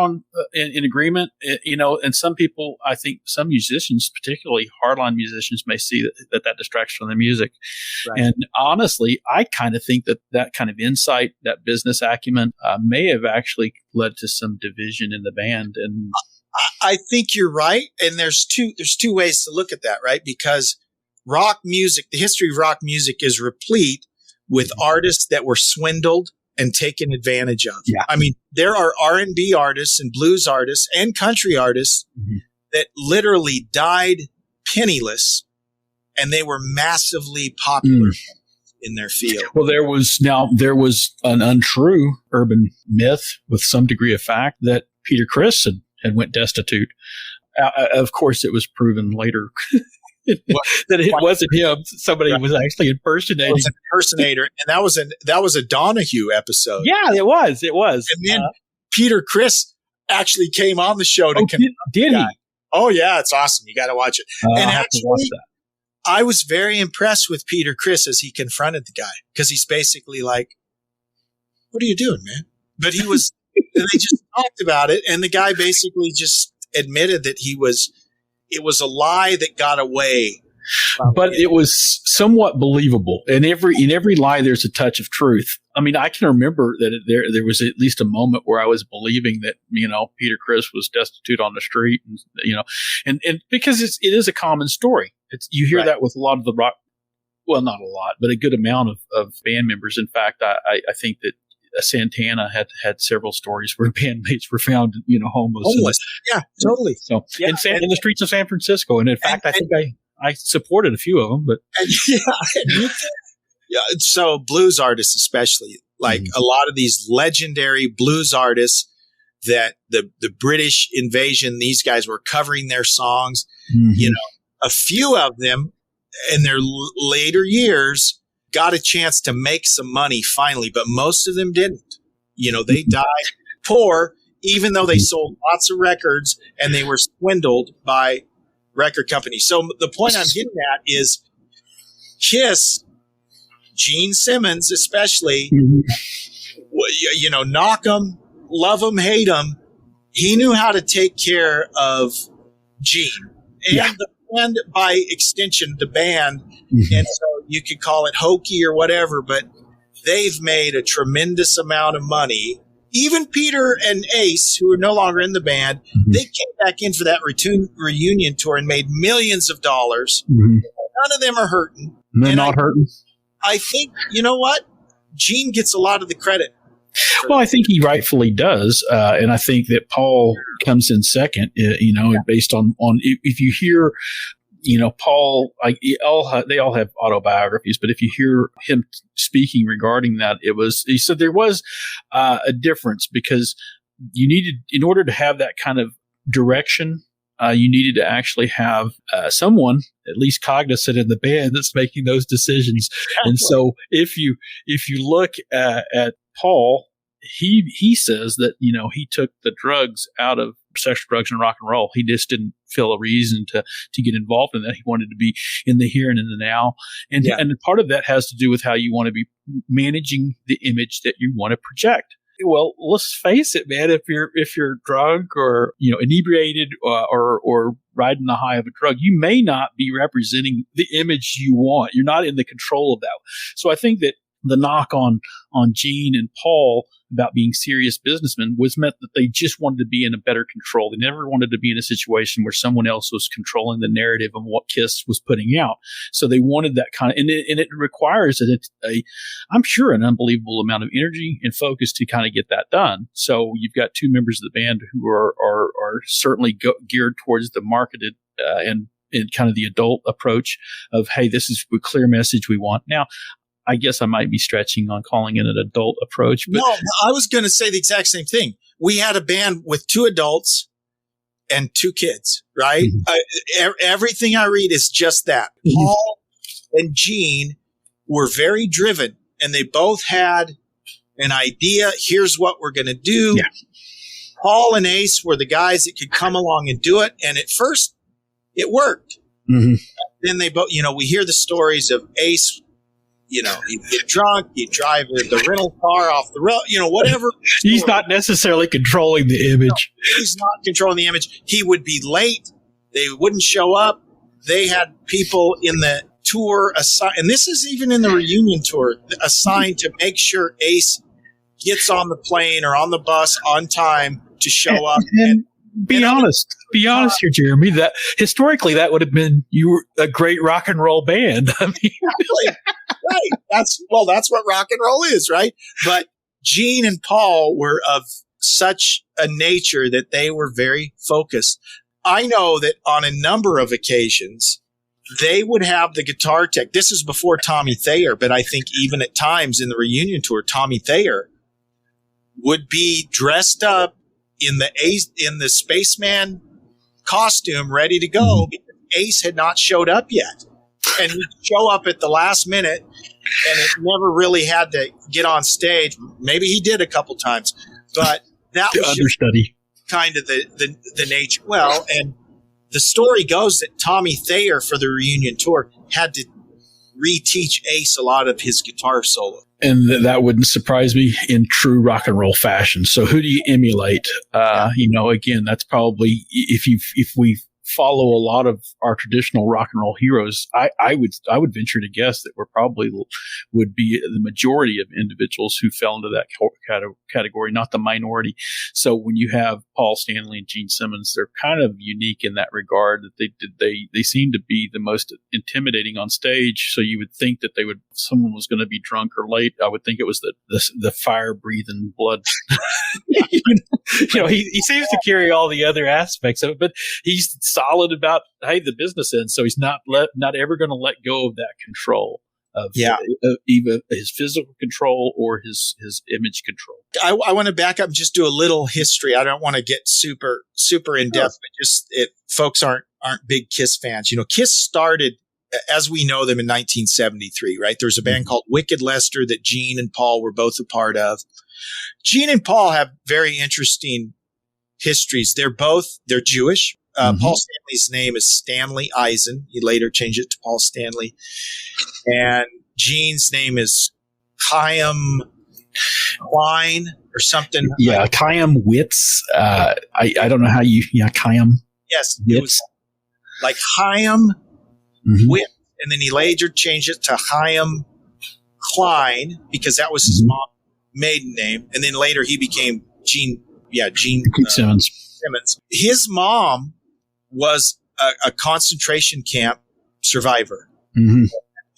in agreement? And some people, I think some musicians, particularly hardline musicians, may see that distracts from the music. Right. And honestly, I kind of think that kind of insight, that business acumen, may have actually led to some division in the band. And I think you're right. And there's two ways to look at that, right? Because rock music, the history of rock music is replete with artists that were swindled and taken advantage of. Yeah. I mean, there are R&B artists and blues artists and country artists that literally died penniless, and they were massively popular in their field. Well, there was an untrue urban myth with some degree of fact that Peter Criss had went destitute. Of course, it was proven later that it wasn't him. Somebody was actually impersonating. It was an impersonator, and that was a Donahue episode. Yeah, it was. And then Peter Criss actually came on the show to did he? Oh yeah, it's awesome. You got to watch it. And actually, watch that. I was very impressed with Peter Criss as he confronted the guy, because he's basically like, "What are you doing, man?" But he was. And they just talked about it, and the guy basically just admitted that it was a lie that got away. But it was somewhat believable. And in every lie, there's a touch of truth. I mean, I can remember that there was at least a moment where I was believing that, Peter Criss was destitute on the street, and because it is a common story. You hear that with a lot of the rock, well, not a lot, but a good amount of band members. In fact, I think that Santana had several stories where bandmates were found, homeless. Yeah, totally. So in the streets of San Francisco, and in fact, I think I supported a few of them. But so blues artists, especially, like a lot of these legendary blues artists that the British invasion, these guys were covering their songs. A few of them in their later years got a chance to make some money finally, but most of them didn't. They died poor, even though they sold lots of records and they were swindled by record companies. So the point I'm getting at is KISS, Gene Simmons especially, knock him, love him, hate him. He knew how to take care of Gene and by extension, the band. And so you could call it hokey or whatever, but they've made a tremendous amount of money. Even Peter and Ace, who are no longer in the band, they came back in for that reunion tour and made millions of dollars. None of them are hurting. They're not hurting. I think, you know what? Gene gets a lot of the credit. Well, I think he rightfully does. And I think that Paul comes in second, based on if you hear, Paul, they all have autobiographies, but if you hear him speaking regarding that, he said there was a difference, because you needed, in order to have that kind of direction, you needed to actually have someone at least cognizant in the band that's making those decisions. And so if you look at Paul, he says that, he took the drugs out of sexual drugs and rock and roll. He just didn't feel a reason to get involved in that. He wanted to be in the here and in the now. And part of that has to do with how you want to be managing the image that you want to project. Well, let's face it, man. If you're drunk or inebriated or riding the high of a drug, you may not be representing the image you want. You're not in the control of that. So I think that the knock on Gene and Paul about being serious businessmen was meant that they just wanted to be in a better control. They never wanted to be in a situation where someone else was controlling the narrative of what Kiss was putting out. So they wanted that kind of, and it requires I'm sure an unbelievable amount of energy and focus to kind of get that done. So you've got two members of the band who are certainly geared towards the marketed, and kind of the adult approach of, hey, this is a clear message we want. Now, I guess I might be stretching on calling it an adult approach. But no, I was going to say the exact same thing. We had a band with 2 adults and 2 kids, right? Mm-hmm. Everything I read is just that. Mm-hmm. Paul and Gene were very driven, and they both had an idea. Here's what we're going to do. Yeah. Paul and Ace were the guys that could come along and do it. And at first it worked. Mm-hmm. Then they both, we hear the stories of Ace, he'd get drunk, he'd drive the rental car off the road, whatever. He's not necessarily controlling the image. No, he's not controlling the image. He would be late. They wouldn't show up. They had people in the tour assigned, and this is even in the reunion tour, assigned to make sure Ace gets on the plane or on the bus on time to show up. And be honest here, Jeremy, that historically that would have been, you were a great rock and roll band. I mean, right. That's what rock and roll is, right? But Gene and Paul were of such a nature that they were very focused. I know that on a number of occasions, they would have the guitar tech. This is before Tommy Thayer, but I think even at times in the reunion tour, Tommy Thayer would be dressed up in the spaceman costume, ready to go, because Ace had not showed up yet. And he'd show up at the last minute, and it never really had to get on stage. Maybe he did a couple times, but that was understudy kind of the nature. Well, and the story goes that Tommy Thayer for the reunion tour had to reteach Ace a lot of his guitar solo. And that wouldn't surprise me in true rock and roll fashion. So who do you emulate? Again, that's probably, if we follow a lot of our traditional rock and roll heroes, I would venture to guess that we're probably would be the majority of individuals who fell into that category, not the minority. So when you have Paul Stanley and Gene Simmons, they're kind of unique in that regard, that they seem to be the most intimidating on stage. So you would think that if someone was going to be drunk or late, I would think it was the fire breathing blood. He seems to carry all the other aspects of it, but he's solid about, hey, the business end. So he's not ever going to let go of that control of either his physical control or his image control. I want to back up and just do a little history. I don't want to get super in depth, but just folks aren't big Kiss fans. Kiss started as we know them in 1973, right? There's a band called Wicked Lester that Gene and Paul were both a part of. Gene and Paul have very interesting histories. They're Jewish. Paul Stanley's name is Stanley Eisen. He later changed it to Paul Stanley. And Gene's name is Chaim Klein or something. Yeah, Chaim Witz. I don't know how Chaim. Yes, it was like Chaim Witz. And then he later changed it to Chaim Klein because that was his mom's maiden name. And then later he became Gene Simmons. His mom was a concentration camp survivor. Mm-hmm.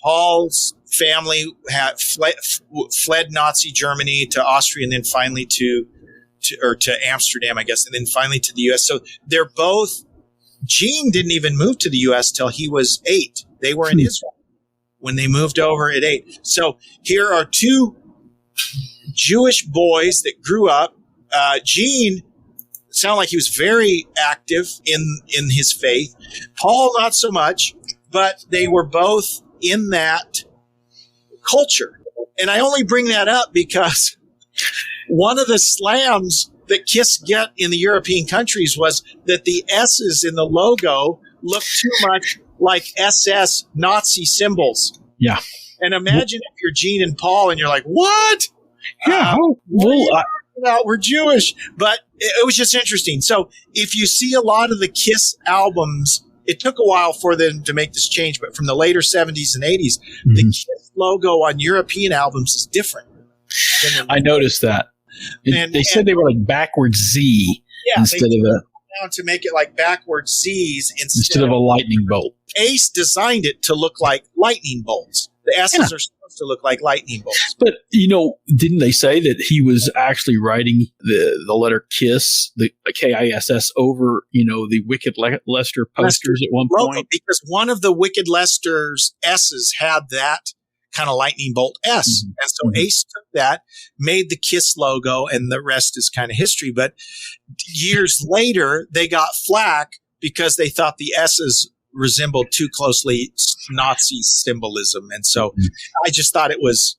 Paul's family had fled Nazi Germany to Austria and then finally to Amsterdam, I guess, and then finally to the U.S. So they're both. Gene didn't even move to the U.S. till he was 8. They were in Israel when they moved over at 8. So here are 2 Jewish boys that grew up. Gene sounded like he was very active in his faith. Paul, not so much, but they were both in that culture. And I only bring that up because one of the slams that Kiss get in the European countries was that the S's in the logo look too much like SS Nazi symbols. Yeah. And imagine if you're Gene and Paul and you're like, what? Yeah. We're Jewish. But it was just interesting. So if you see a lot of the Kiss albums it took a while for them to make this change, but from the later 70s and 80s, the Kiss logo on European albums is different. I noticed that. They said they were like backwards Z instead of a to make it like backwards Z's instead of a lightning bolt. Ace designed it to look like lightning bolts. The S's are supposed to look like lightning bolts. But, didn't they say that he was actually writing the letter KISS, the KISS, over, the Wicked Lester posters at one point? Because one of the Wicked Lester's S's had that kind of lightning bolt S. Mm-hmm. And so Ace took that, made the KISS logo, and the rest is kind of history. But years later, they got flack because they thought the S's resembled too closely Nazi symbolism. And so I just thought it was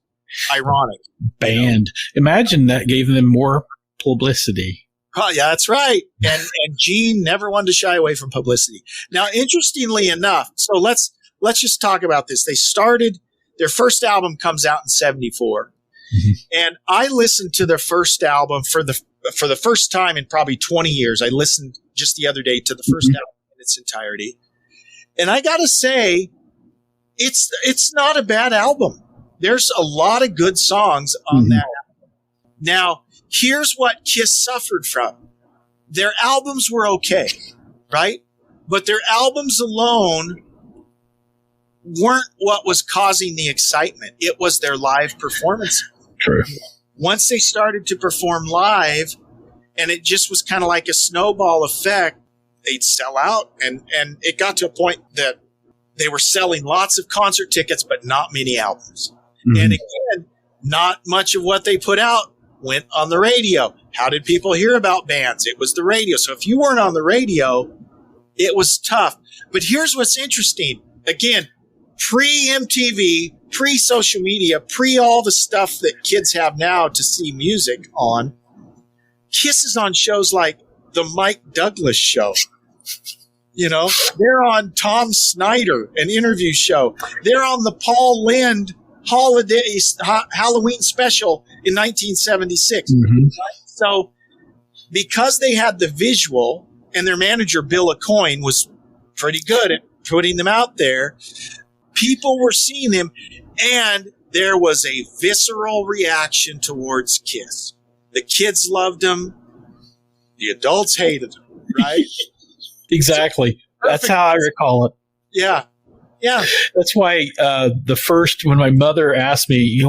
ironic. Banned. Imagine that gave them more publicity. Oh, yeah, that's right. And Gene never wanted to shy away from publicity. Now, interestingly enough, so let's just talk about this. They started, their first album comes out in 74. And I listened to their first album for the first time in probably 20 years. I listened just the other day to the first album in its entirety. And I got to say, it's not a bad album. There's a lot of good songs on that album. Now, here's what Kiss suffered from. Their albums were okay, right? But their albums alone weren't what was causing the excitement. It was their live performances. True. Once they started to perform live, and it just was kind of like a snowball effect, they'd sell out. And it got to a point that they were selling lots of concert tickets, but not many albums. And again, not much of what they put out went on the radio. How did people hear about bands? It was the radio. So if you weren't on the radio, it was tough. But here's what's interesting. Again, pre-MTV, pre-social media, pre all the stuff that kids have now to see music on, Kiss is on shows like the Mike Douglas Show. They're on Tom Snyder, an interview show. They're on the Paul Lynde Halloween special in 1976. So because they had the visual, and their manager, Bill Aucoin, was pretty good at putting them out there, people were seeing them, and there was a visceral reaction towards Kiss. The kids loved them. The adults hated them, right? Exactly. That's how I recall it. Yeah. Yeah. That's why when my mother asked me,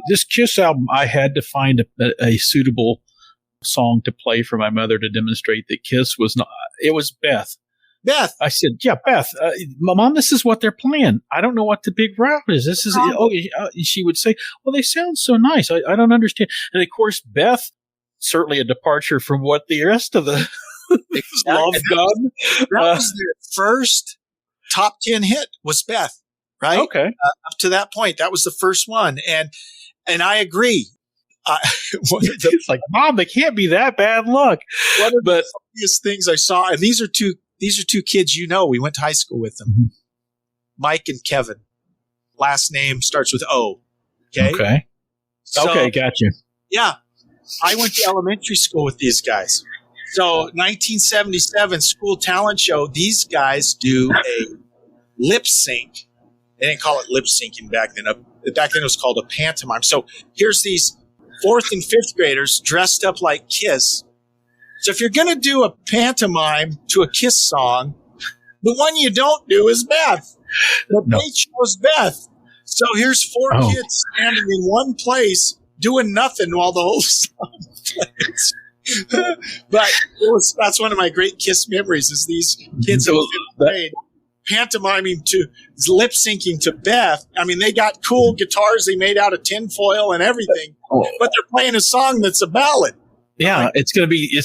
this Kiss album, I had to find a suitable song to play for my mother to demonstrate that Kiss was not, it was Beth. I said, yeah, Beth, Mom, this is what they're playing. I don't know what the big rap is. This is, she would say, well, they sound so nice. I don't understand. And of course, Beth, certainly a departure from what the rest of the Love Gun. That was their first top 10 hit was Beth, right? Okay. Up to that point, that was the first one. And I agree. It's like, Mom, they can't be that bad luck. One of the funniest things I saw, and these are two kids we went to high school with them. Mike and Kevin. Last name starts with O. Okay. So, okay, gotcha. Yeah. I went to elementary school with these guys. So 1977 school talent show, these guys do a lip sync. They didn't call it lip syncing back then. Back then it was called a pantomime. So here's these 4th and 5th graders dressed up like Kiss. So if you're going to do a pantomime to a Kiss song, the one you don't do is Beth. But they chose Beth. So here's 4 kids standing in one place doing nothing while the whole song plays. But that's one of my great Kiss memories is these kids in 5th grade pantomiming to lip syncing to Beth. I mean, they got cool guitars they made out of tinfoil and everything, but they're playing a song that's a ballad. Yeah, it's going to be.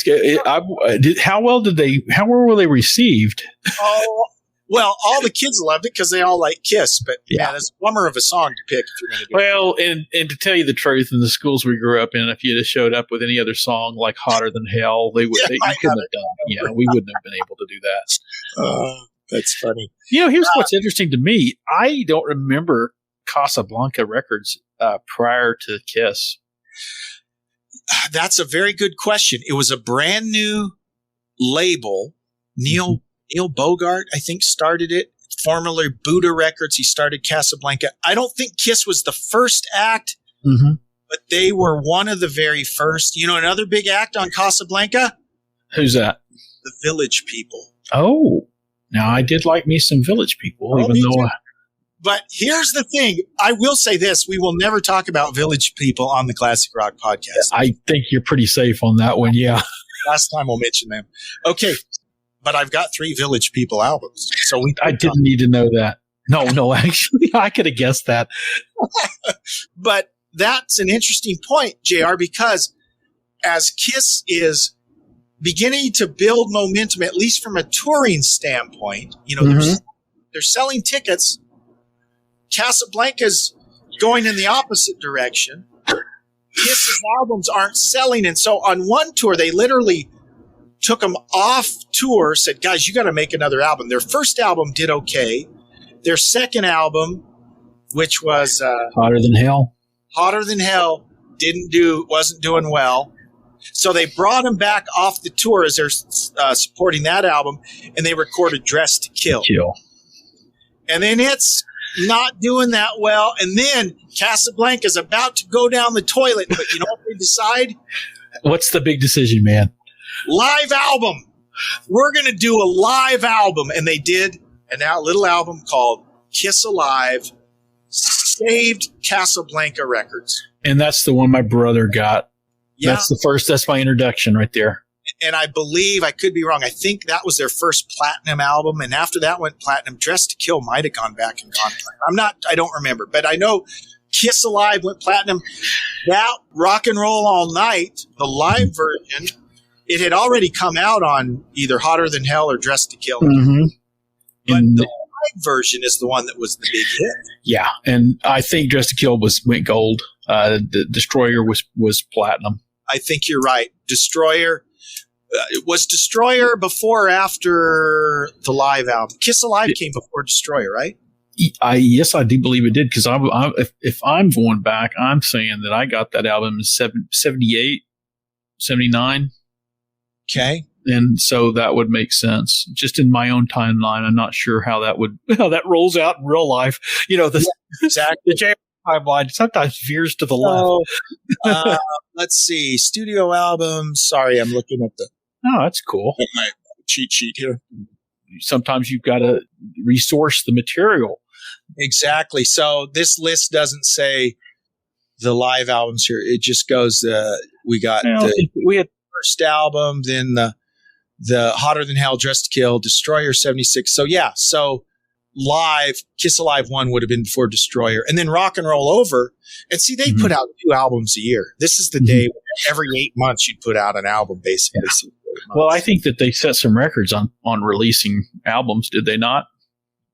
How well were they received? Oh, well, all the kids loved it because they all like Kiss. But yeah, it's a bummer of a song to pick if you're going to do it. Well, and to tell you the truth, in the schools we grew up in, if you had showed up with any other song like "Hotter Than Hell," you couldn't have done. Yeah, we wouldn't have been able to do that. That's funny. Here's what's interesting to me. I don't remember Casablanca Records prior to Kiss. That's a very good question. It was a brand new label. Neil Neil Bogart, I think, started it. Formerly Buddha Records, he started Casablanca. I don't think Kiss was the first act, but they were one of the very first. You know, another big act on Casablanca? Who's that? The Village People. Oh, now I did like me some Village People, But here's the thing. I will say this. We will never talk about Village People on the Classic Rock podcast. I think you're pretty safe on that one, yeah. Last time we'll mention them. Okay. But I've got 3 Village People albums. So I didn't need to know that. No, actually, I could have guessed that. But that's an interesting point, JR, because as Kiss is beginning to build momentum, at least from a touring standpoint, you know, they're selling tickets. Casablanca's going in the opposite direction. Kiss's albums aren't selling. And so on one tour, they literally took them off tour, said, guys, you got to make another album. Their first album did okay. Their second album, which was Hotter Than Hell, wasn't doing well. So they brought them back off the tour as they're supporting that album, and they recorded Dressed to Kill. And then it's not doing that well. And then Casablanca's about to go down the toilet. But you know what they decide? What's the big decision, man? Live album. We're going to do a live album. And they did a little album called Kiss Alive, saved Casablanca Records. And that's the one my brother got. Yeah. That's my introduction right there. And I believe, I could be wrong, I think that was their first platinum album. And after that went platinum. Dressed to Kill might have gone back and gone platinum. I don't remember. But I know Kiss Alive went platinum. That Rock and Roll All Night, the live version, it had already come out on either Hotter Than Hell or Dressed to Kill. But the live version is the one that was the big hit. Yeah. And I think Dressed to Kill went gold. The Destroyer was platinum. I think you're right. Destroyer. Was Destroyer before or after the live album? Kiss Alive came before Destroyer, right? Yes, I do believe it did, because if I'm going back, I'm saying that I got that album in 78, 79. Okay. And so that would make sense. Just in my own timeline, I'm not sure how that rolls out in real life. You know, exactly. The J timeline sometimes veers to the left. Let's see. Studio album. Sorry, I'm looking at that's cool. My cheat sheet here. Sometimes you've got to resource the material. Exactly. So this list doesn't say the live albums here. It just goes, we got we had first album, then the Hotter Than Hell, Dressed to Kill, Destroyer 76. So yeah, so live, Kiss Alive 1 would have been before Destroyer. And then Rock and Roll Over. And see, they put out 2 albums a year. This is the day when every 8 months you'd put out an album, basically. Yeah. Well, I think that they set some records on releasing albums, did they not?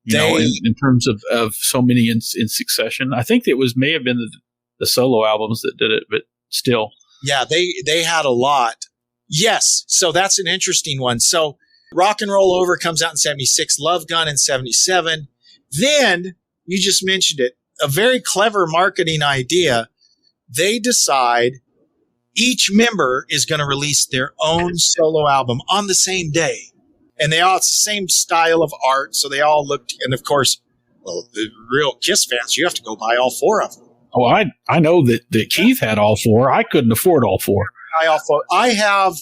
In terms of so many in succession. I think it may have been the solo albums that did it, but still. Yeah, they had a lot. Yes, so that's an interesting one. So Rock and Roll Over comes out in 76, Love Gun in 77. Then, you just mentioned it, a very clever marketing idea. They decide each member is going to release their own solo album on the same day. And it's the same style of art, so they all looked, and of course, well, the real Kiss fans, you have to go buy all 4 of them. Oh, I know that Keith had all 4. I couldn't afford all 4. I have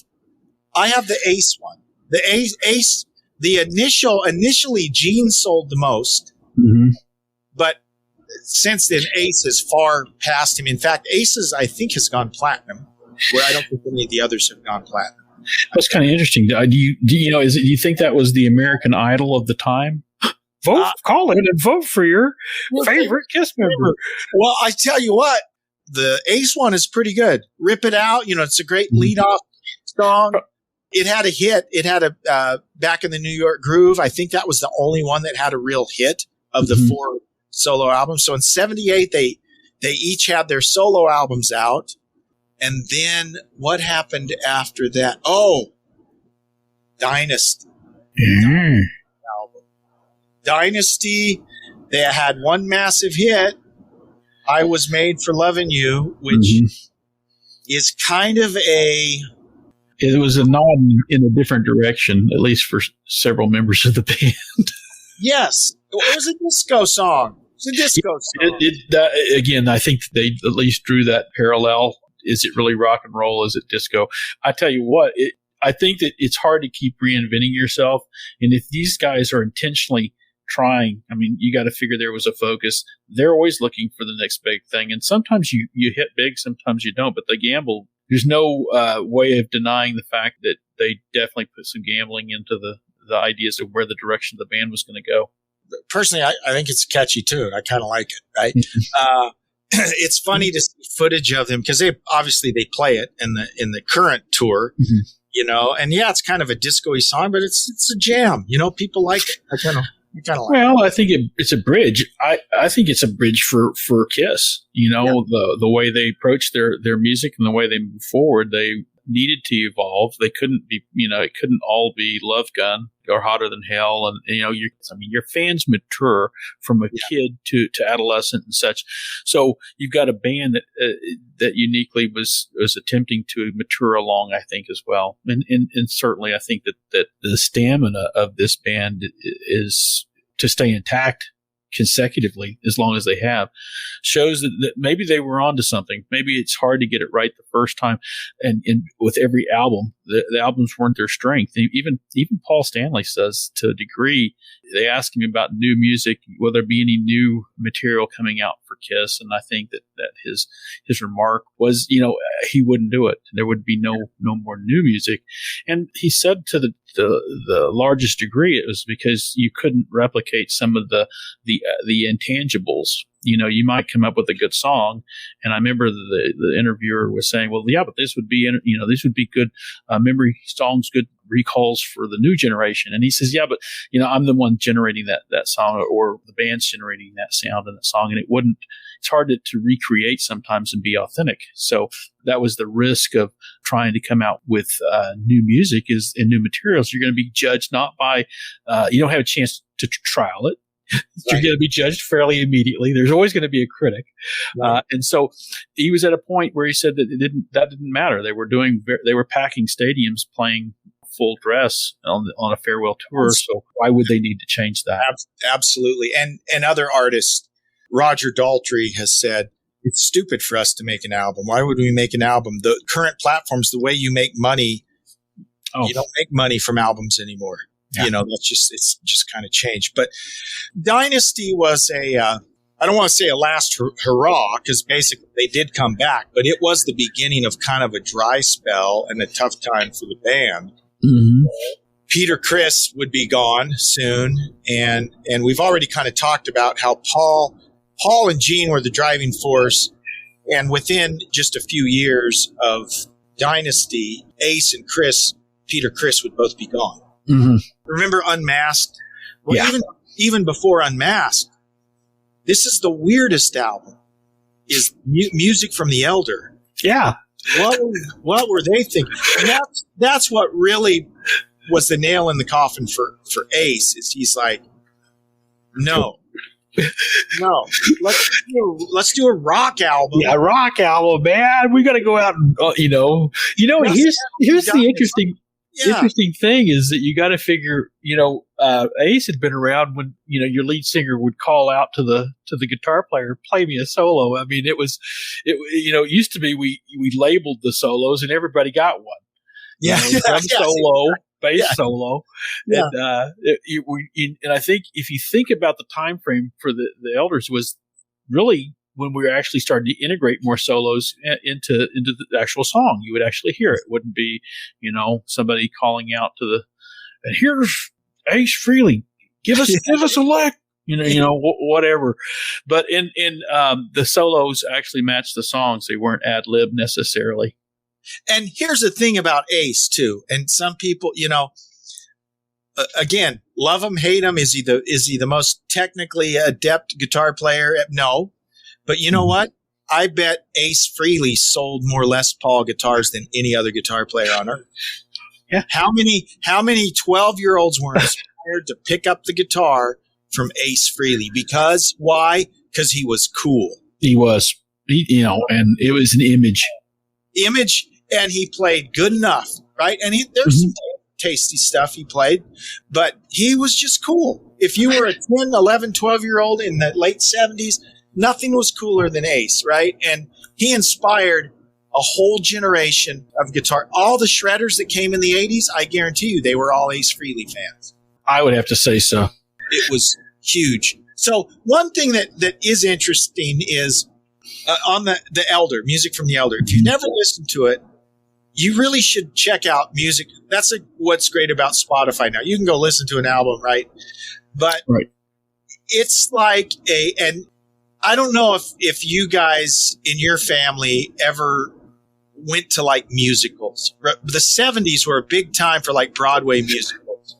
the Ace one. The Ace, initially Gene sold the most, but since then Ace is far past him. In fact, Ace's, I think, has gone platinum, where I don't think any of the others have gone platinum. That's kind of interesting. Do you think that was the American Idol of the time? Call it and vote for your favorite Kiss member. Well, I tell you what, the Ace one is pretty good. Rip It Out, it's a great lead-off song. It had a hit. It had a Back in the New York Groove. I think that was the only one that had a real hit of the 4 solo albums. So in 78, they each had their solo albums out. And then what happened after that? Oh, Dynasty. Dynasty, they had one massive hit, I Was Made for Loving You, which is kind of It was a nod in a different direction, at least for several members of the band. Yes. It was a disco song. It's a disco song. Again, I think they at least drew that parallel. Is it really rock and roll? Is it disco? I tell you what, I think that it's hard to keep reinventing yourself. And if these guys are intentionally trying, I mean, you got to figure there was a focus. They're always looking for the next big thing. And sometimes you hit big, sometimes you don't, but they gamble. There's no way of denying the fact that they definitely put some gambling into the ideas of where the direction the band was going to go. Personally, I think it's a catchy tune. I kind of like it, right? It's funny to see footage of them because they play it in the current tour, you know, and yeah, it's kind of a disco-y song, but it's a jam. You know, people like it. I kind of like it. Well, I think it's a bridge. I think it's a bridge for Kiss. You know, the way they approach their music and the way they move forward, they needed to evolve. They couldn't be, you know, it couldn't all be Love Gun or Hotter Than Hell. And, you know, your fans mature from a kid to adolescent and such. So you've got a band that uniquely was attempting to mature along, I think, as well. And certainly I think that the stamina of this band is to stay intact consecutively as long as they have, shows that maybe they were onto something. Maybe it's hard to get it right the first time, and with every album, the albums weren't their strength. Even Paul Stanley says, to a degree, they ask him about new music, will there be any new material coming out for Kiss? And I think that his remark was, you know, he wouldn't do it. There would be no more new music. And he said to the largest degree, it was because you couldn't replicate some of the intangibles. You know, you might come up with a good song, and I remember the interviewer was saying, "Well, yeah, but this would be, you know, these would be good memory songs, good recalls for the new generation." And he says, "Yeah, but you know, I'm the one generating that song, or the band's generating that sound and that song, and it wouldn't. It's hard to recreate sometimes and be authentic." So that was the risk of trying to come out with new music and new materials. You're going to be judged not by you don't have a chance to trial it. You're going to be judged fairly immediately. There's always going to be a critic. And so he was at a point where he said that that didn't matter. They were packing stadiums, playing full dress on a farewell tour. So why would they need to change that? Absolutely. And other artists, Roger Daltrey has said, it's stupid for us to make an album. Why would we make an album? The current platforms, the way you make money, you don't make money from albums anymore. Yeah. You know, it's just kind of changed. But Dynasty was I don't want to say a last hurrah, because basically they did come back, but it was the beginning of kind of a dry spell and a tough time for the band. Mm-hmm. Peter Criss would be gone soon. And we've already kind of talked about how Paul and Gene were the driving force. And within just a few years of Dynasty, Ace and Peter Criss would both be gone. Mm-hmm. Remember Unmasked? Well, even before Unmasked, this is the weirdest album, is Music from the Elder. Yeah. What were they thinking? And that's what really was the nail in the coffin for Ace, is he's like, no, let's do a rock album. Yeah, a rock album, man. We got to go out and, here's the interesting thing is that you got to figure, Ace had been around when, your lead singer would call out to the guitar player, play me a solo. I mean, it used to be we labeled the solos and everybody got one. Solo, bass solo. Yeah. And I think if you think about the time frame for the Elders was really when we were actually starting to integrate more solos into the actual song. You would actually hear it. It wouldn't be, somebody calling out and here's Ace Frehley, give us a lick, whatever. But in the solos actually matched the songs. They weren't ad lib necessarily. And here's the thing about Ace too. And some people, again, love him, hate him. Is he the most technically adept guitar player? No. But you know what? I bet Ace Frehley sold more Les Paul guitars than any other guitar player on earth. Yeah. How many 12-year-olds were inspired to pick up the guitar from Ace Frehley? Because why? Because he was cool. He was, and it was an image. And he played good enough right? And there's some tasty stuff he played, but he was just cool. If you were a 10, 11, 12-year-old in the late 70s, nothing was cooler than Ace, right? And he inspired a whole generation of guitar. All the shredders that came in the 80s, I guarantee you, they were all Ace Frehley fans. I would have to say so. It was huge. So one thing that is interesting is on the Elder, music from the Elder. If you've never listened to it, you really should check out music. That's what's great about Spotify now. You can go listen to an album, right? But it's like and I don't know if you guys in your family ever went to like musicals. The 70s were a big time for like Broadway musicals.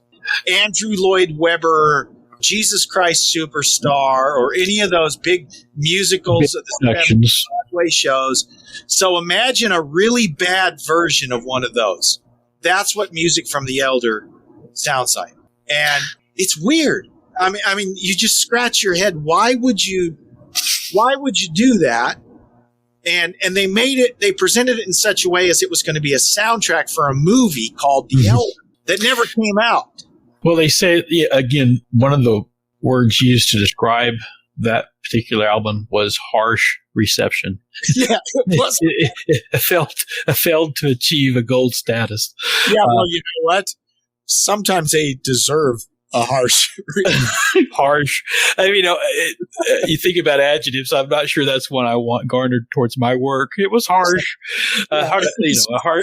Andrew Lloyd Webber, Jesus Christ Superstar, or any of those big musicals at the 70s, Broadway shows. So imagine a really bad version of one of those. That's what music from the Elder sounds like. And it's weird. I mean, you just scratch your head. Why would you do that? And they presented it in such a way as it was going to be a soundtrack for a movie called The Elder that never came out. Well, they say, again, one of the words used to describe that particular album was harsh reception. Yeah, it was. It failed to achieve a gold status. Yeah, well, you know what? Sometimes they deserve a harsh. Harsh. I mean, you think about adjectives. I'm not sure that's one I want garnered towards my work. It was harsh.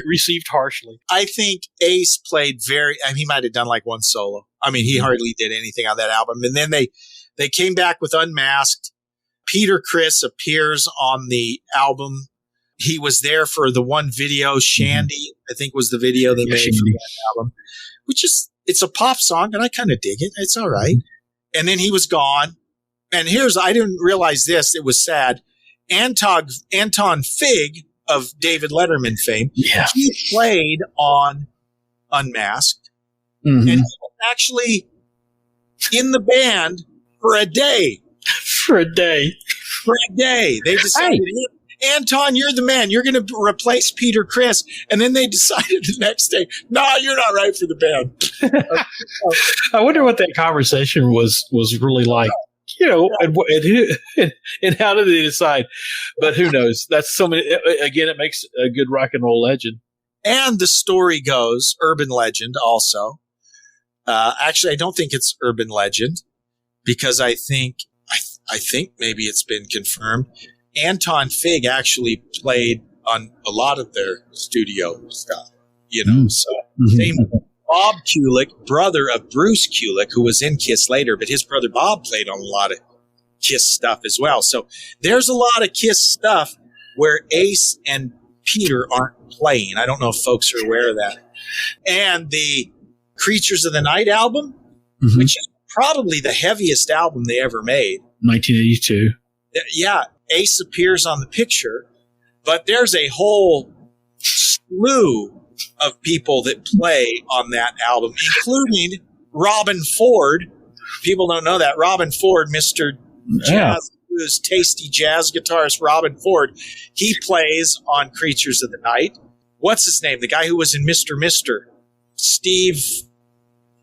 Received harshly. I think Ace played he might have done like one solo. I mean, he hardly did anything on that album. And then they came back with Unmasked. Peter Criss appears on the album. He was there for the one video, Shandy, I think was the video they made for that album, which is, it's a pop song, and I kind of dig it. It's all right. And then he was gone. And I didn't realize this. It was sad. Anton Fig of David Letterman fame, he played on Unmasked. And he was actually in the band for a day. They decided, Anton, you're the man. You're going to replace Peter Criss. And then they decided the next day, nah, you're not right for the band. I wonder what that conversation was really like, and how did they decide? But who knows? That's so many. Again, it makes a good rock and roll legend. And the story goes, urban legend also. Actually, I don't think it's urban legend because I think maybe it's been confirmed. Anton Fig actually played on a lot of their studio stuff, Same Bob Kulick, brother of Bruce Kulick, who was in Kiss later, but his brother Bob played on a lot of Kiss stuff as well. So there's a lot of Kiss stuff where Ace and Peter aren't playing. I don't know if folks are aware of that. And the Creatures of the Night album, which is probably the heaviest album they ever made. 1982. Yeah. Ace appears on the picture, but there's a whole slew of people that play on that album, including Robin Ford. People don't know that. Robin Ford, Mr. Jazz, who's tasty jazz guitarist Robin Ford, he plays on Creatures of the Night. What's his name? The guy who was in Mr. Steve,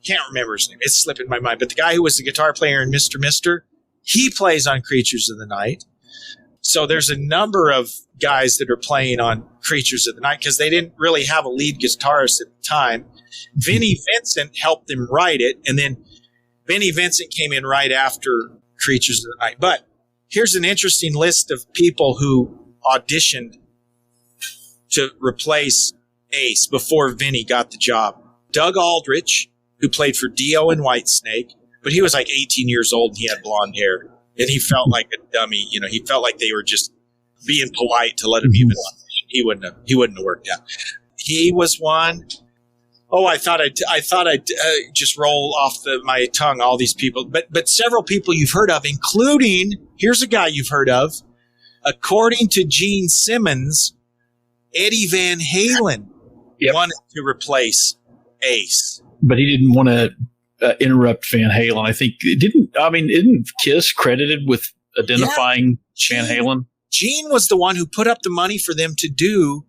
can't remember his name. It's slipping my mind. But the guy who was the guitar player in Mr. He plays on Creatures of the Night. So there's a number of guys that are playing on Creatures of the Night because they didn't really have a lead guitarist at the time. Vinnie Vincent helped them write it, and then Vinnie Vincent came in right after Creatures of the Night. But here's an interesting list of people who auditioned to replace Ace before Vinnie got the job. Doug Aldrich, who played for Dio and Whitesnake, but he was like 18 years old and he had blonde hair. And he felt like a dummy. He felt like they were just being polite to let him even audition. He wouldn't have worked out. He was one. Oh, I thought I'd just roll off my tongue all these people, but several people you've heard of, including, here's a guy you've heard of. According to Gene Simmons, Eddie Van Halen wanted to replace Ace, but he didn't want to interrupt Van Halen. I think isn't Kiss credited with identifying Van Halen? Gene was the one who put up the money for them to do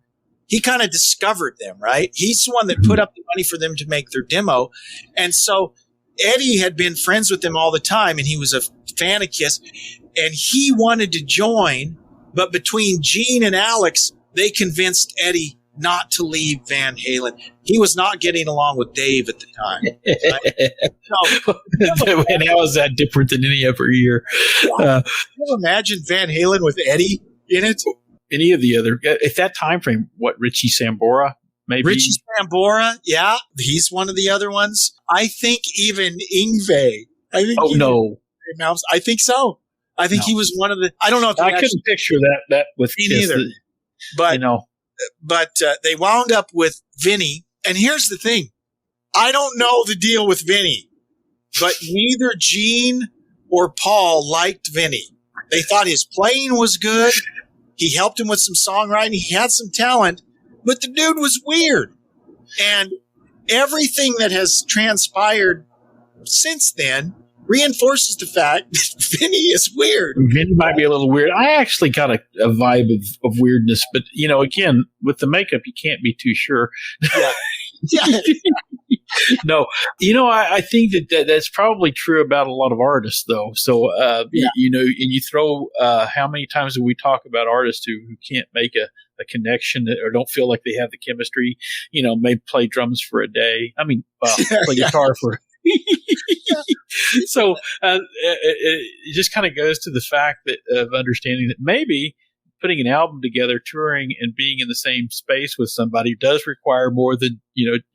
he kind of discovered them, right? He's the one that put up the money for them to make their demo. And so Eddie had been friends with them all the time, and he was a fan of Kiss, and he wanted to join, but between Gene and Alex, they convinced Eddie not to leave Van Halen. He was not getting along with Dave at the time. Right? And how is that different than any other year? Can you imagine Van Halen with Eddie in it? Any of the other, at that time frame, Richie Sambora, maybe? Richie Sambora, yeah. He's one of the other ones. I think even Yngwie. I think so. I think he was one of the, I don't know if I couldn't picture that with Kiss. Either. But they wound up with Vinny. And here's the thing. I don't know the deal with Vinny, but neither Gene or Paul liked Vinny. They thought his playing was good. He helped him with some songwriting. He had some talent, but the dude was weird. And everything that has transpired since then reinforces the fact that Vinny is weird. Vinny might be a little weird. I actually got a vibe of weirdness, but, again, with the makeup, you can't be too sure. Yeah. Yeah. No, I think that's probably true about a lot of artists, though. So, and you throw, how many times do we talk about artists who can't make a connection or don't feel like they have the chemistry, maybe play drums for a day. I mean, play guitar for So it just kind of goes to the fact of understanding that maybe putting an album together, touring, and being in the same space with somebody does require more than,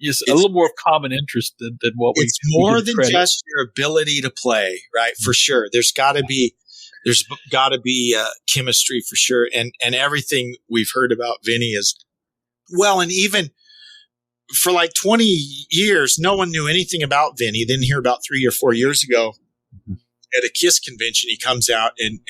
just a little more of common interest than what it's more than just your ability to play, right? For sure. There's got to be chemistry for sure. And everything we've heard about Vinny is, well, and even for like 20 years, no one knew anything about Vinny. Then here about 3 or 4 years ago at a Kiss convention, he comes out and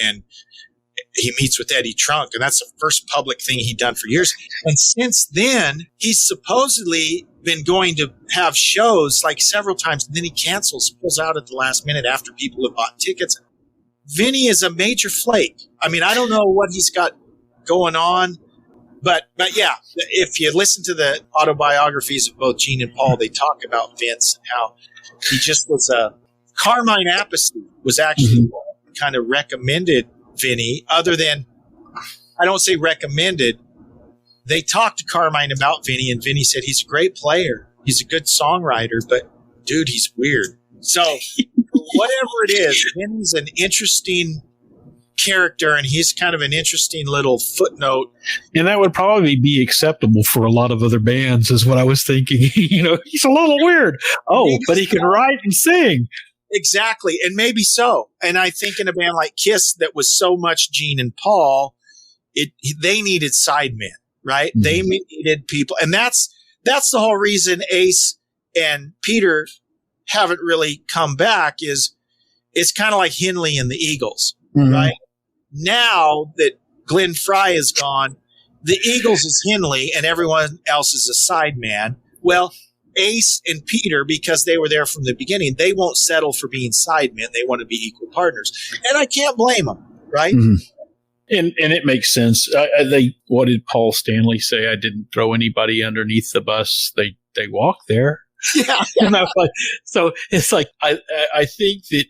he meets with Eddie Trunk, and that's the first public thing he'd done for years. And since then, he's supposedly been going to have shows like several times, and then he pulls out at the last minute after people have bought tickets. Vinny is a major flake. I mean, I don't know what he's got going on, but yeah, if you listen to the autobiographies of both Gene and Paul, they talk about Vince and how he just was Carmine Appice was actually kind of recommended Vinny, other than, I don't say recommended, they talked to Carmine about Vinny, and Vinny said he's a great player. He's a good songwriter, but dude, he's weird. So whatever it is, Vinny's an interesting character, and he's kind of an interesting little footnote. And that would probably be acceptable for a lot of other bands, is what I was thinking. He's a little weird. Oh, but he can write and sing. Exactly. And maybe so. And I think in a band like Kiss that was so much Gene and Paul, they needed sidemen, right? Mm-hmm. They needed people. And that's the whole reason Ace and Peter haven't really come back is it's kind of like Henley and the Eagles, right? Now that Glenn Frey is gone, the Eagles is Henley and everyone else is a sideman. Well, Ace and Peter, because they were there from the beginning, they won't settle for being sidemen. They want to be equal partners. And I can't blame them, right? Mm-hmm. And it makes sense. What did Paul Stanley say? I didn't throw anybody underneath the bus. They walked there. Yeah. And I was like, so it's like, I think that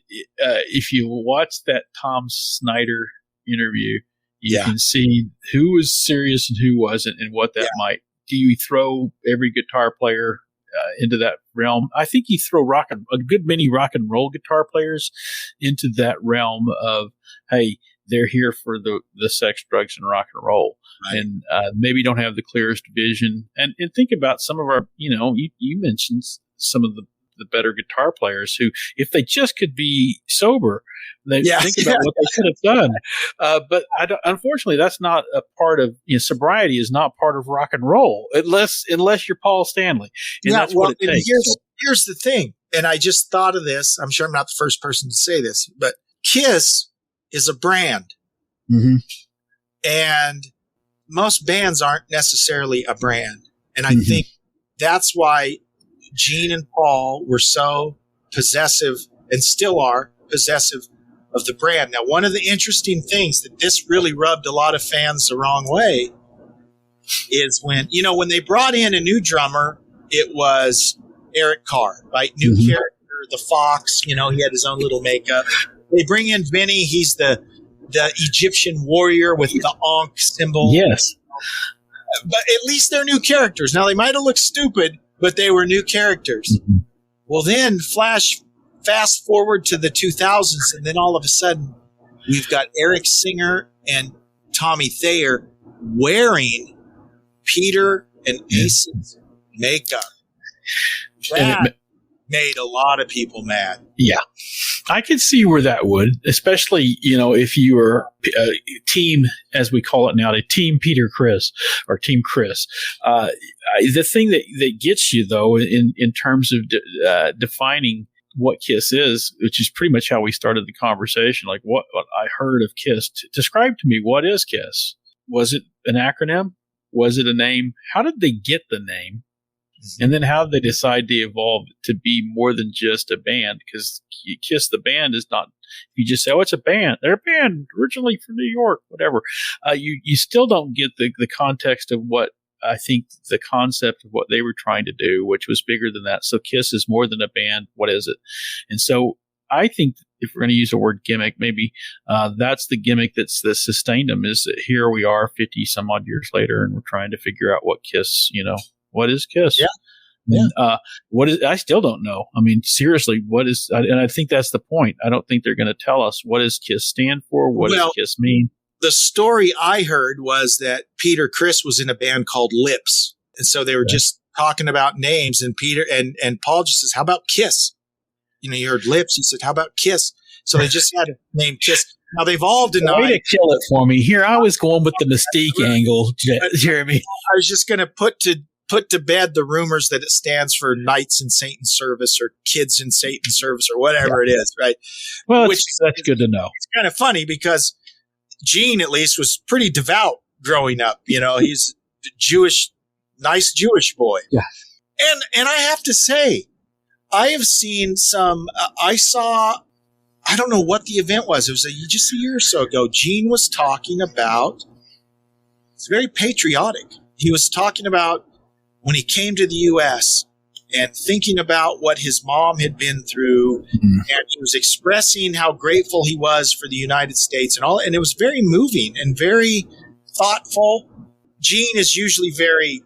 if you watch that Tom Snyder interview, you can see who was serious and who wasn't and what that might. Do you throw every guitar player into that realm? I think you throw a good many rock and roll guitar players into that realm of, hey, they're here for the sex, drugs, and rock and roll, right. And maybe don't have the clearest vision. And think about some of our, you mentioned some of the better guitar players who, if they just could be sober, they think about what they could have done. But unfortunately, that's not a part of, sobriety is not part of rock and roll, unless you're Paul Stanley. And that's what it takes. Here's the thing. And I just thought of this. I'm sure I'm not the first person to say this, but Kiss is a brand. Mm-hmm. And most bands aren't necessarily a brand. And I think that's why Gene and Paul were so possessive and still are possessive of the brand. Now, one of the interesting things that this really rubbed a lot of fans the wrong way is when they brought in a new drummer, it was Eric Carr, right? New character, the Fox, he had his own little makeup. They bring in Vinny. He's the Egyptian warrior with the Ankh symbol. Yes. But at least they're new characters. Now, they might have looked stupid, but they were new characters. Mm-hmm. Well, then fast forward to the 2000s, and then all of a sudden, we've got Eric Singer and Tommy Thayer wearing Peter and Ace's makeup. That made a lot of people mad. Yeah. I could see where that would, especially, if you were a team, as we call it now, a team Peter Chris or team Chris. The thing that gets you, though, in terms of defining what KISS is, which is pretty much how we started the conversation, like what I heard of KISS. Describe to me, what is KISS? Was it an acronym? Was it a name? How did they get the name? And then how did they decide to evolve to be more than just a band? Because KISS, the band, is not, you just say, oh, it's a band. They're a band originally from New York, whatever. You still don't get the context of what I think the concept of what they were trying to do, which was bigger than that. So KISS is more than a band. What is it? And so I think if we're going to use the word gimmick, maybe that's the gimmick that sustained them, is that here we are 50 some odd years later, and we're trying to figure out what KISS, what is KISS? Yeah. And, what is? I still don't know. I mean, seriously, what is? And I think that's the point. I don't think they're going to tell us what does KISS stand for. What does KISS mean? The story I heard was that Peter Chris was in a band called Lips, and so they were just talking about names. And Peter and Paul just says, "How about KISS?" You heard Lips. He said, "How about KISS?" So they just had a name KISS. Now they've all denied. Way to kill it for me. Here I was going with the Mystique angle, Jeremy. I was just going to put to bed the rumors that it stands for Knights in Satan's Service or Kids in Satan's Service or whatever it is, right? Well, that's good to know. It's kind of funny because Gene, at least, was pretty devout growing up. He's a nice Jewish boy. Yeah. And I have to say, I have seen some, I don't know what the event was. It was just a year or so ago. Gene was talking about, it's very patriotic. He was talking about when he came to the U.S. and thinking about what his mom had been through, and he was expressing how grateful he was for the United States and it was very moving and very thoughtful. Gene is usually very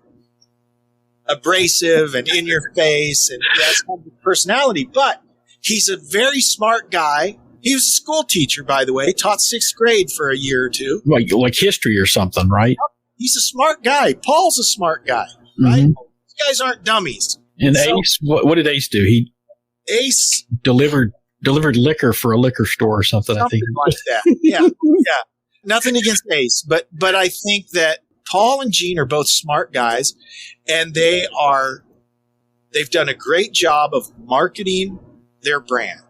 abrasive and in your face, and he has kind of personality, but he's a very smart guy. He was a school teacher, by the way, taught 6th grade for a year or two. Like history or something, right? He's a smart guy. Paul's a smart guy, right? These guys aren't dummies. And so, Ace, what did Ace do? Ace delivered liquor for a liquor store or something. I think like that. Yeah. Nothing against Ace, but I think that Paul and Gene are both smart guys, and they've done a great job of marketing their brand,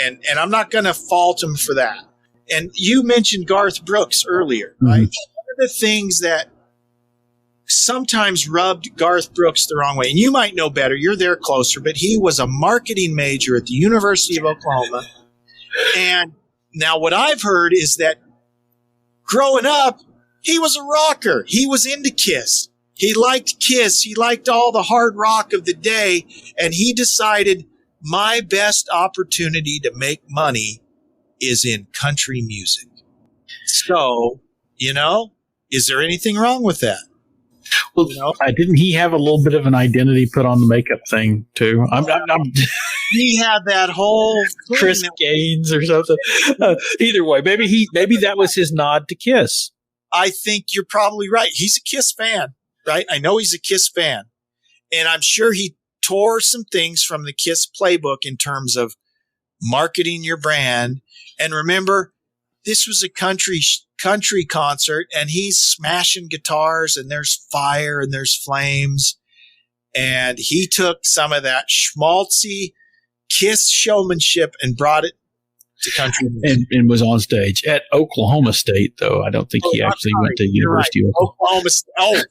and I'm not going to fault them for that. And you mentioned Garth Brooks earlier, right? One of the things that sometimes rubbed Garth Brooks the wrong way, and you might know better, you're there closer, but he was a marketing major at the University of Oklahoma. And now what I've heard is that growing up, he was a rocker. He was into KISS. He liked KISS. He liked all the hard rock of the day, and he decided my best opportunity to make money is in country music. So, is there anything wrong with that? Well, didn't he have a little bit of an identity put on the makeup thing too? He had that whole Chris Gaines or something. Either way, maybe that was his nod to KISS. I think you're probably right. He's a KISS fan, right? I know he's a KISS fan, and I'm sure he tore some things from the KISS playbook in terms of marketing your brand. And remember, this was a country concert, and he's smashing guitars, and there's fire and there's flames. And he took some of that schmaltzy KISS showmanship and brought it to country music. And was on stage at Oklahoma State, though. I don't think he actually went to University of Oklahoma State. Oh,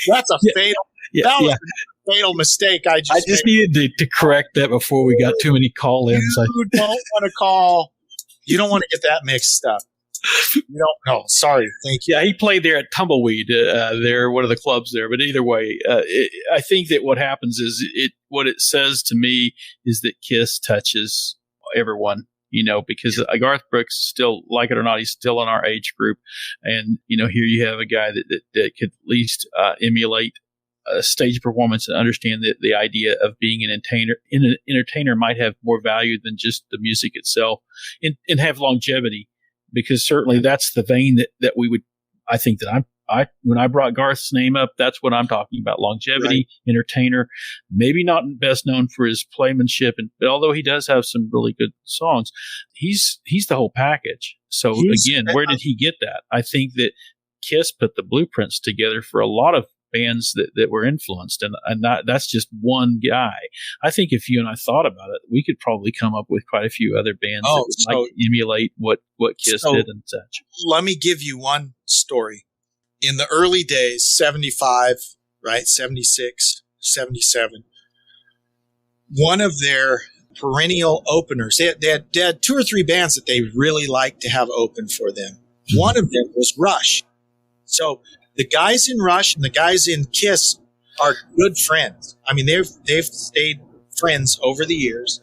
that's a fatal. That was a fatal mistake. I just needed to correct that before we got too many call-ins. You don't want to call. You don't want to get that mixed up. You don't know. Sorry. Thank you. Yeah, he played there at Tumbleweed. They're one of the clubs there. But either way, I think that what happens is what it says to me is that Kiss touches everyone. Because Garth Brooks is still, like it or not, he's still in our age group. And, here you have a guy that could at least emulate a stage performance and understand that the idea of being an entertainer might have more value than just the music itself and have longevity. Because certainly that's the vein that we would, I think that when I brought Garth's name up, that's what I'm talking about. Longevity, right. Entertainer, maybe not best known for his playmanship, but although he does have some really good songs, he's the whole package. So again, where did he get that? I think that Kiss put the blueprints together for a lot of bands that were influenced, and that's just one guy. I think if you and I thought about it, we could probably come up with quite a few other bands that might emulate what Kiss did and such. Let me give you one story. In the early days, 75, right, 76, 77, one of their perennial openers, they had 2 or 3 bands that they really liked to have open for them. One of them was Rush. So the guys in Rush and the guys in Kiss are good friends. I mean, they've stayed friends over the years.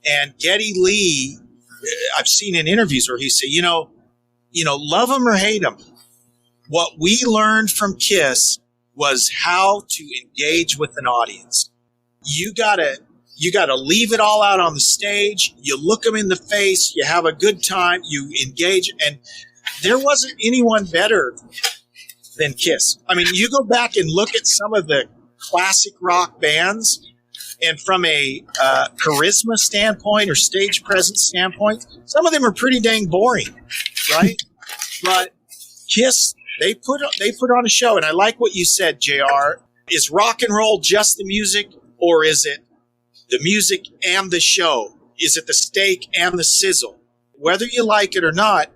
And Geddy Lee, I've seen in interviews where he said, love them or hate them. What we learned from Kiss was how to engage with an audience. You gotta leave it all out on the stage. You look them in the face. You have a good time. You engage. And there wasn't anyone better than Kiss. I mean, you go back and look at some of the classic rock bands, and from a charisma standpoint or stage presence standpoint, some of them are pretty dang boring, right? But Kiss, they put on a show, and I like what you said, JR. Is rock and roll just the music, or is it the music and the show? Is it the steak and the sizzle? Whether you like it or not.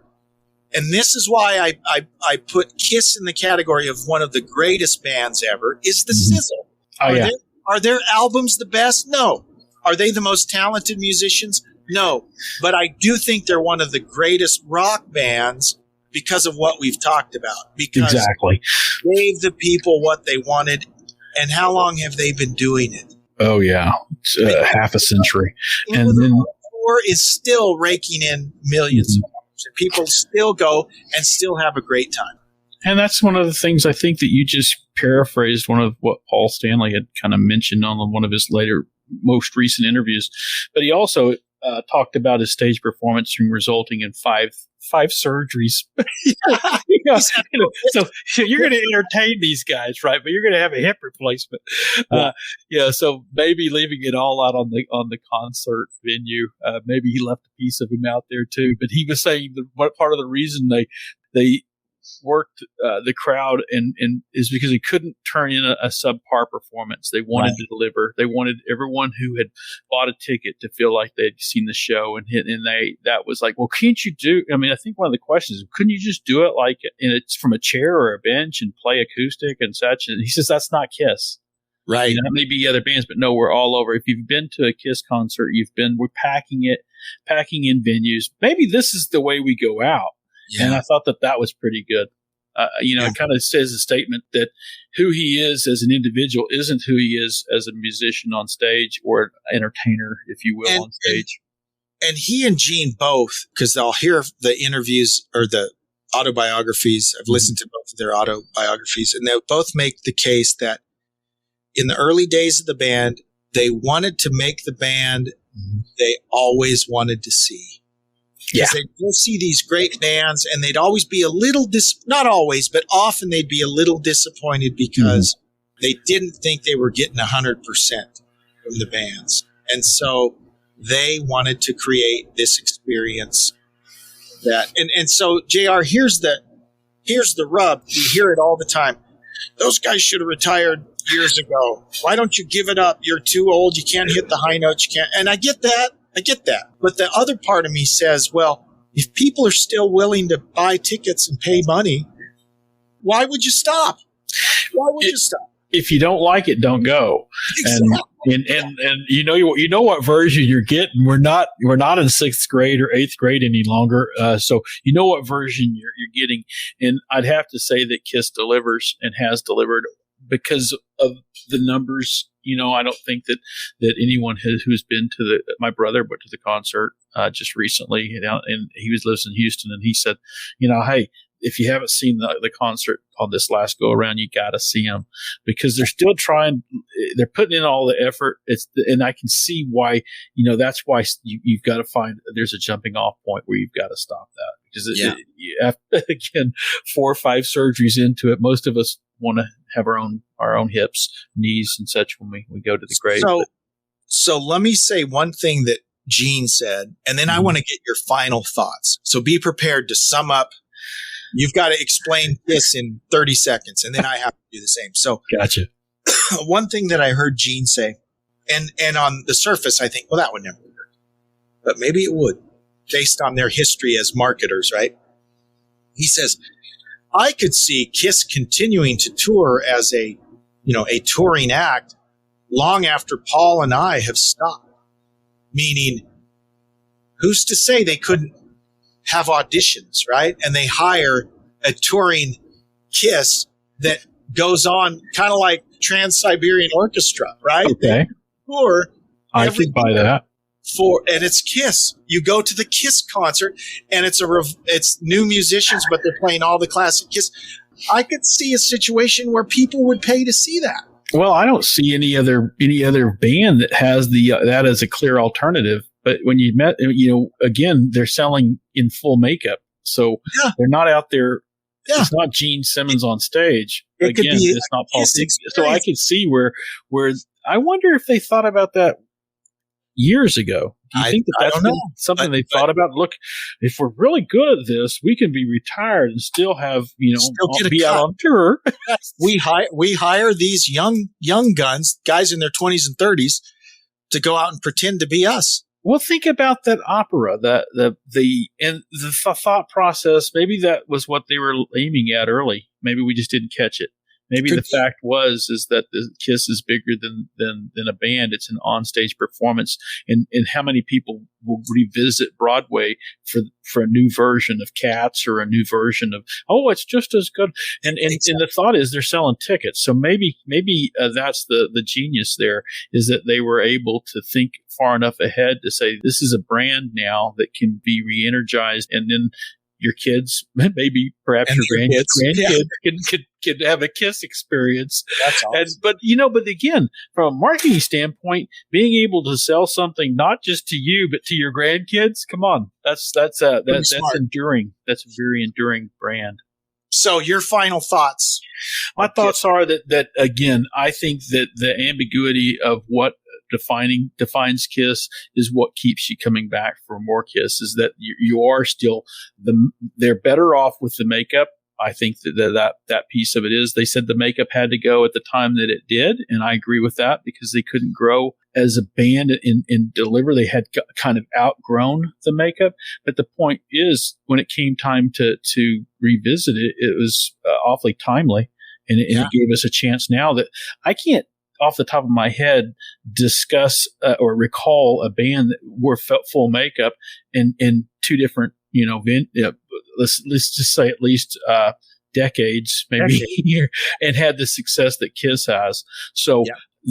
And this is why I put Kiss in the category of one of the greatest bands ever, is the sizzle. Are their albums the best? No. Are they the most talented musicians? No. But I do think they're one of the greatest rock bands because of what we've talked about. Because exactly. They gave the people what they wanted. And how long have they been doing it? Oh, yeah. It's half a century. And then the tour is still raking in millions of dollars. And people still go and still have a great time. And that's one of the things I think that you just paraphrased, one of what Paul Stanley had kind of mentioned on one of his most recent interviews. But he also talked about his stage performance resulting in five surgeries. So you're going to entertain these guys, right? But you're going to have a hip replacement. So maybe leaving it all out on the concert venue. Maybe he left a piece of him out there too. But he was saying what part of the reason they worked the crowd and is because he couldn't turn in a subpar performance. They wanted to deliver. They wanted everyone who had bought a ticket to feel like they'd seen the show and that was like, well, can't you do? I mean, I think one of the questions is, couldn't you just do it like it's from a chair or a bench and play acoustic and such? And he says that's not Kiss. Right. Maybe other bands, but no, we're all over. If you've been to a Kiss concert, we're packing in venues. Maybe this is the way we go out. Yeah. And I thought that was pretty good. It kind of says a statement that who he is as an individual isn't who he is as a musician on stage or an entertainer, if you will, on stage. And he and Gene both, because I'll hear the interviews or the autobiographies. I've listened to both of their autobiographies, and they both make the case that in the early days of the band, they wanted to make the band they always wanted to see. Because they'd go see these great bands, and they'd always be a little not always, but often they'd be a little disappointed because they didn't think they were getting 100% from the bands. And so they wanted to create this experience that, and so JR, here's the rub. We hear it all the time. Those guys should have retired years ago. Why don't you give it up? You're too old. You can't hit the high notes. You can't. And I get that. But the other part of me says, well, if people are still willing to buy tickets and pay money, why would you stop? if you don't like it, don't go. Exactly. And you know what version you're getting. We're not in 6th grade or 8th grade any longer. So you know what version you're getting. And I'd have to say that KISS delivers and has delivered because of the numbers. I don't think that anyone who's been to my brother went to the concert just recently, and he lives in Houston, and he said, hey, if you haven't seen the concert on this last go around, you got to see them because they're still trying. They're putting in all the effort. And I can see why. That's why you've got to find there's a jumping off point where you've got to stop that because again, 4 or 5 surgeries into it, most of us want to have our own hips, knees, and such when we go to the grave. So let me say one thing that Gene said, and then I want to get your final thoughts. So be prepared to sum up. You've got to explain this in 30 seconds, and then I have to do the same. So, gotcha. One thing that I heard Gene say, and on the surface, I think, well, that would never work. But maybe it would, based on their history as marketers, right? He says, I could see KISS continuing to tour as a touring act long after Paul and I have stopped. Meaning, who's to say they couldn't have auditions, right? And they hire a touring KISS that goes on kind of like Trans-Siberian Orchestra, right? Okay. They tour I could buy that. And it's KISS. You go to the KISS concert and it's new musicians, but they're playing all the classic KISS. I could see a situation where people would pay to see that. Well, I don't see any other band that has that as a clear alternative. But when you met, again, they're selling in full makeup. So they're not out there. Yeah. It's not Gene Simmons on stage. Again, it's not Paul. So I could see where I wonder if they thought about that years ago. Do you think that's something they thought about? Look, if we're really good at this, we can be retired and still have, be out on tour. We hire these young guns, guys in their 20s and 30s, to go out and pretend to be us. Well, think about that opera, the thought process. Maybe that was what they were aiming at early. Maybe we just didn't catch it. Maybe the fact is that the KISS is bigger than a band. It's an onstage performance, and how many people will revisit Broadway for a new version of Cats or a new version of it's just as good. And the thought is they're selling tickets, so maybe that's the genius there is that they were able to think far enough ahead to say this is a brand now that can be re-energized, and then your kids, maybe perhaps and your grandkids can have a KISS experience. That's awesome. But again, from a marketing standpoint, being able to sell something not just to you but to your grandkids, come on, that's enduring. That's a very enduring brand. So your final thoughts? My thoughts are that again, I think that the ambiguity of what defines KISS is what keeps you coming back for more KISS. Is that you are still they're better off with the makeup. I think that piece of it is they said the makeup had to go at the time that it did, and I agree with that because they couldn't grow as a band and deliver. They had kind of outgrown the makeup. But the point is, when it came time to revisit it, it was awfully timely, and it gave us a chance now that I can't, off the top of my head, discuss or recall a band that wore full makeup in 2 different, let's just say at least decades, maybe here, and had the success that KISS has. So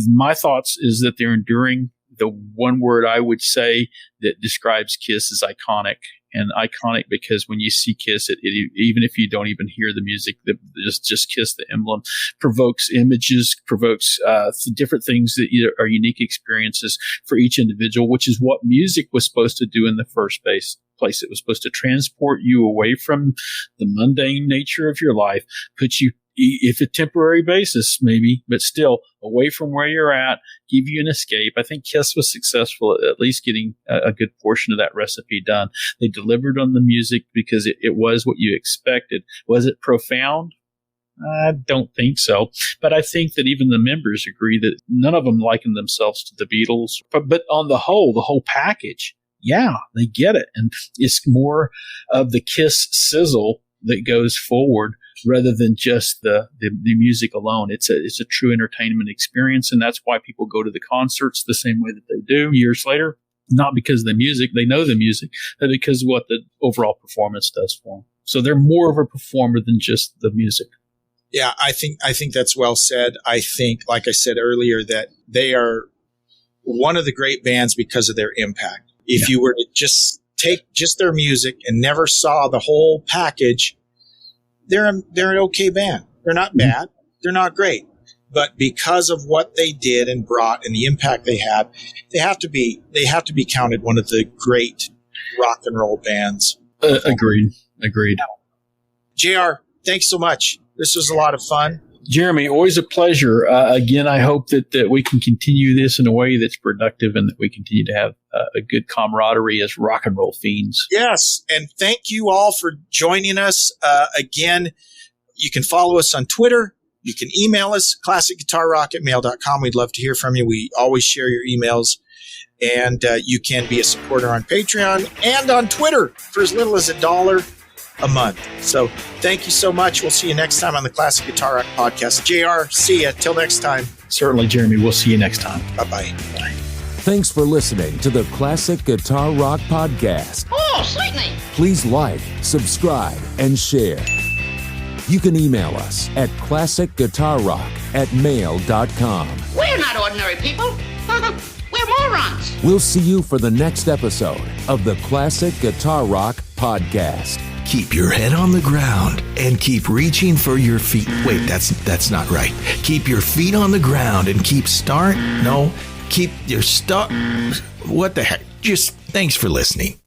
my thoughts is that they're enduring. The one word I would say that describes KISS is iconic. And iconic because when you see KISS, it even if you don't even hear the music, just KISS, the emblem, provokes images, provokes different things that are unique experiences for each individual, which is what music was supposed to do in the first place. It was supposed to transport you away from the mundane nature of your life, put you, if a temporary basis maybe, but still away from where you're at, give you an escape. I think KISS was successful at least getting a good portion of that recipe done. They delivered on the music because it was what you expected. Was it profound? I don't think so. But I think that even the members agree that none of them liken themselves to the Beatles. But on the whole package, they get it. And it's more of the KISS sizzle that goes forward rather than just the music alone. It's a true entertainment experience, and that's why people go to the concerts the same way that they do years later. Not because of the music, they know the music, but because of what the overall performance does for them. So they're more of a performer than just the music. Yeah, I think that's well said. I think, like I said earlier, that they are one of the great bands because of their impact. If you were to just take just their music and never saw the whole package, they're an okay band. They're not bad. They're not great. But because of what they did and brought and the impact they had, they have to be counted one of the great rock and roll bands. Agreed. JR, thanks so much. This was a lot of fun. Jeremy, always a pleasure. Again, I hope that we can continue this in a way that's productive and that we continue to have a good camaraderie as rock and roll fiends. Yes, and thank you all for joining us. Again, you can follow us on Twitter. You can email us, classicguitarrock@mail.com. We'd love to hear from you. We always share your emails. And you can be a supporter on Patreon and on Twitter for as little as $1 a month. So thank you so much. We'll see you next time on the Classic Guitar Rock Podcast. JR, see ya. Till next time. Certainly, Jeremy. We'll see you next time. Bye-bye. Bye. Thanks for listening to the Classic Guitar Rock Podcast. Oh, sweetney. Please like, subscribe, and share. You can email us at classicguitarrock@mail.com. We're not ordinary people. We're morons. We'll see you for the next episode of the Classic Guitar Rock Podcast. Keep your head on the ground and keep reaching for your feet. Wait, that's not right. Keep your feet on the ground and keep keep your what the heck? Just thanks for listening.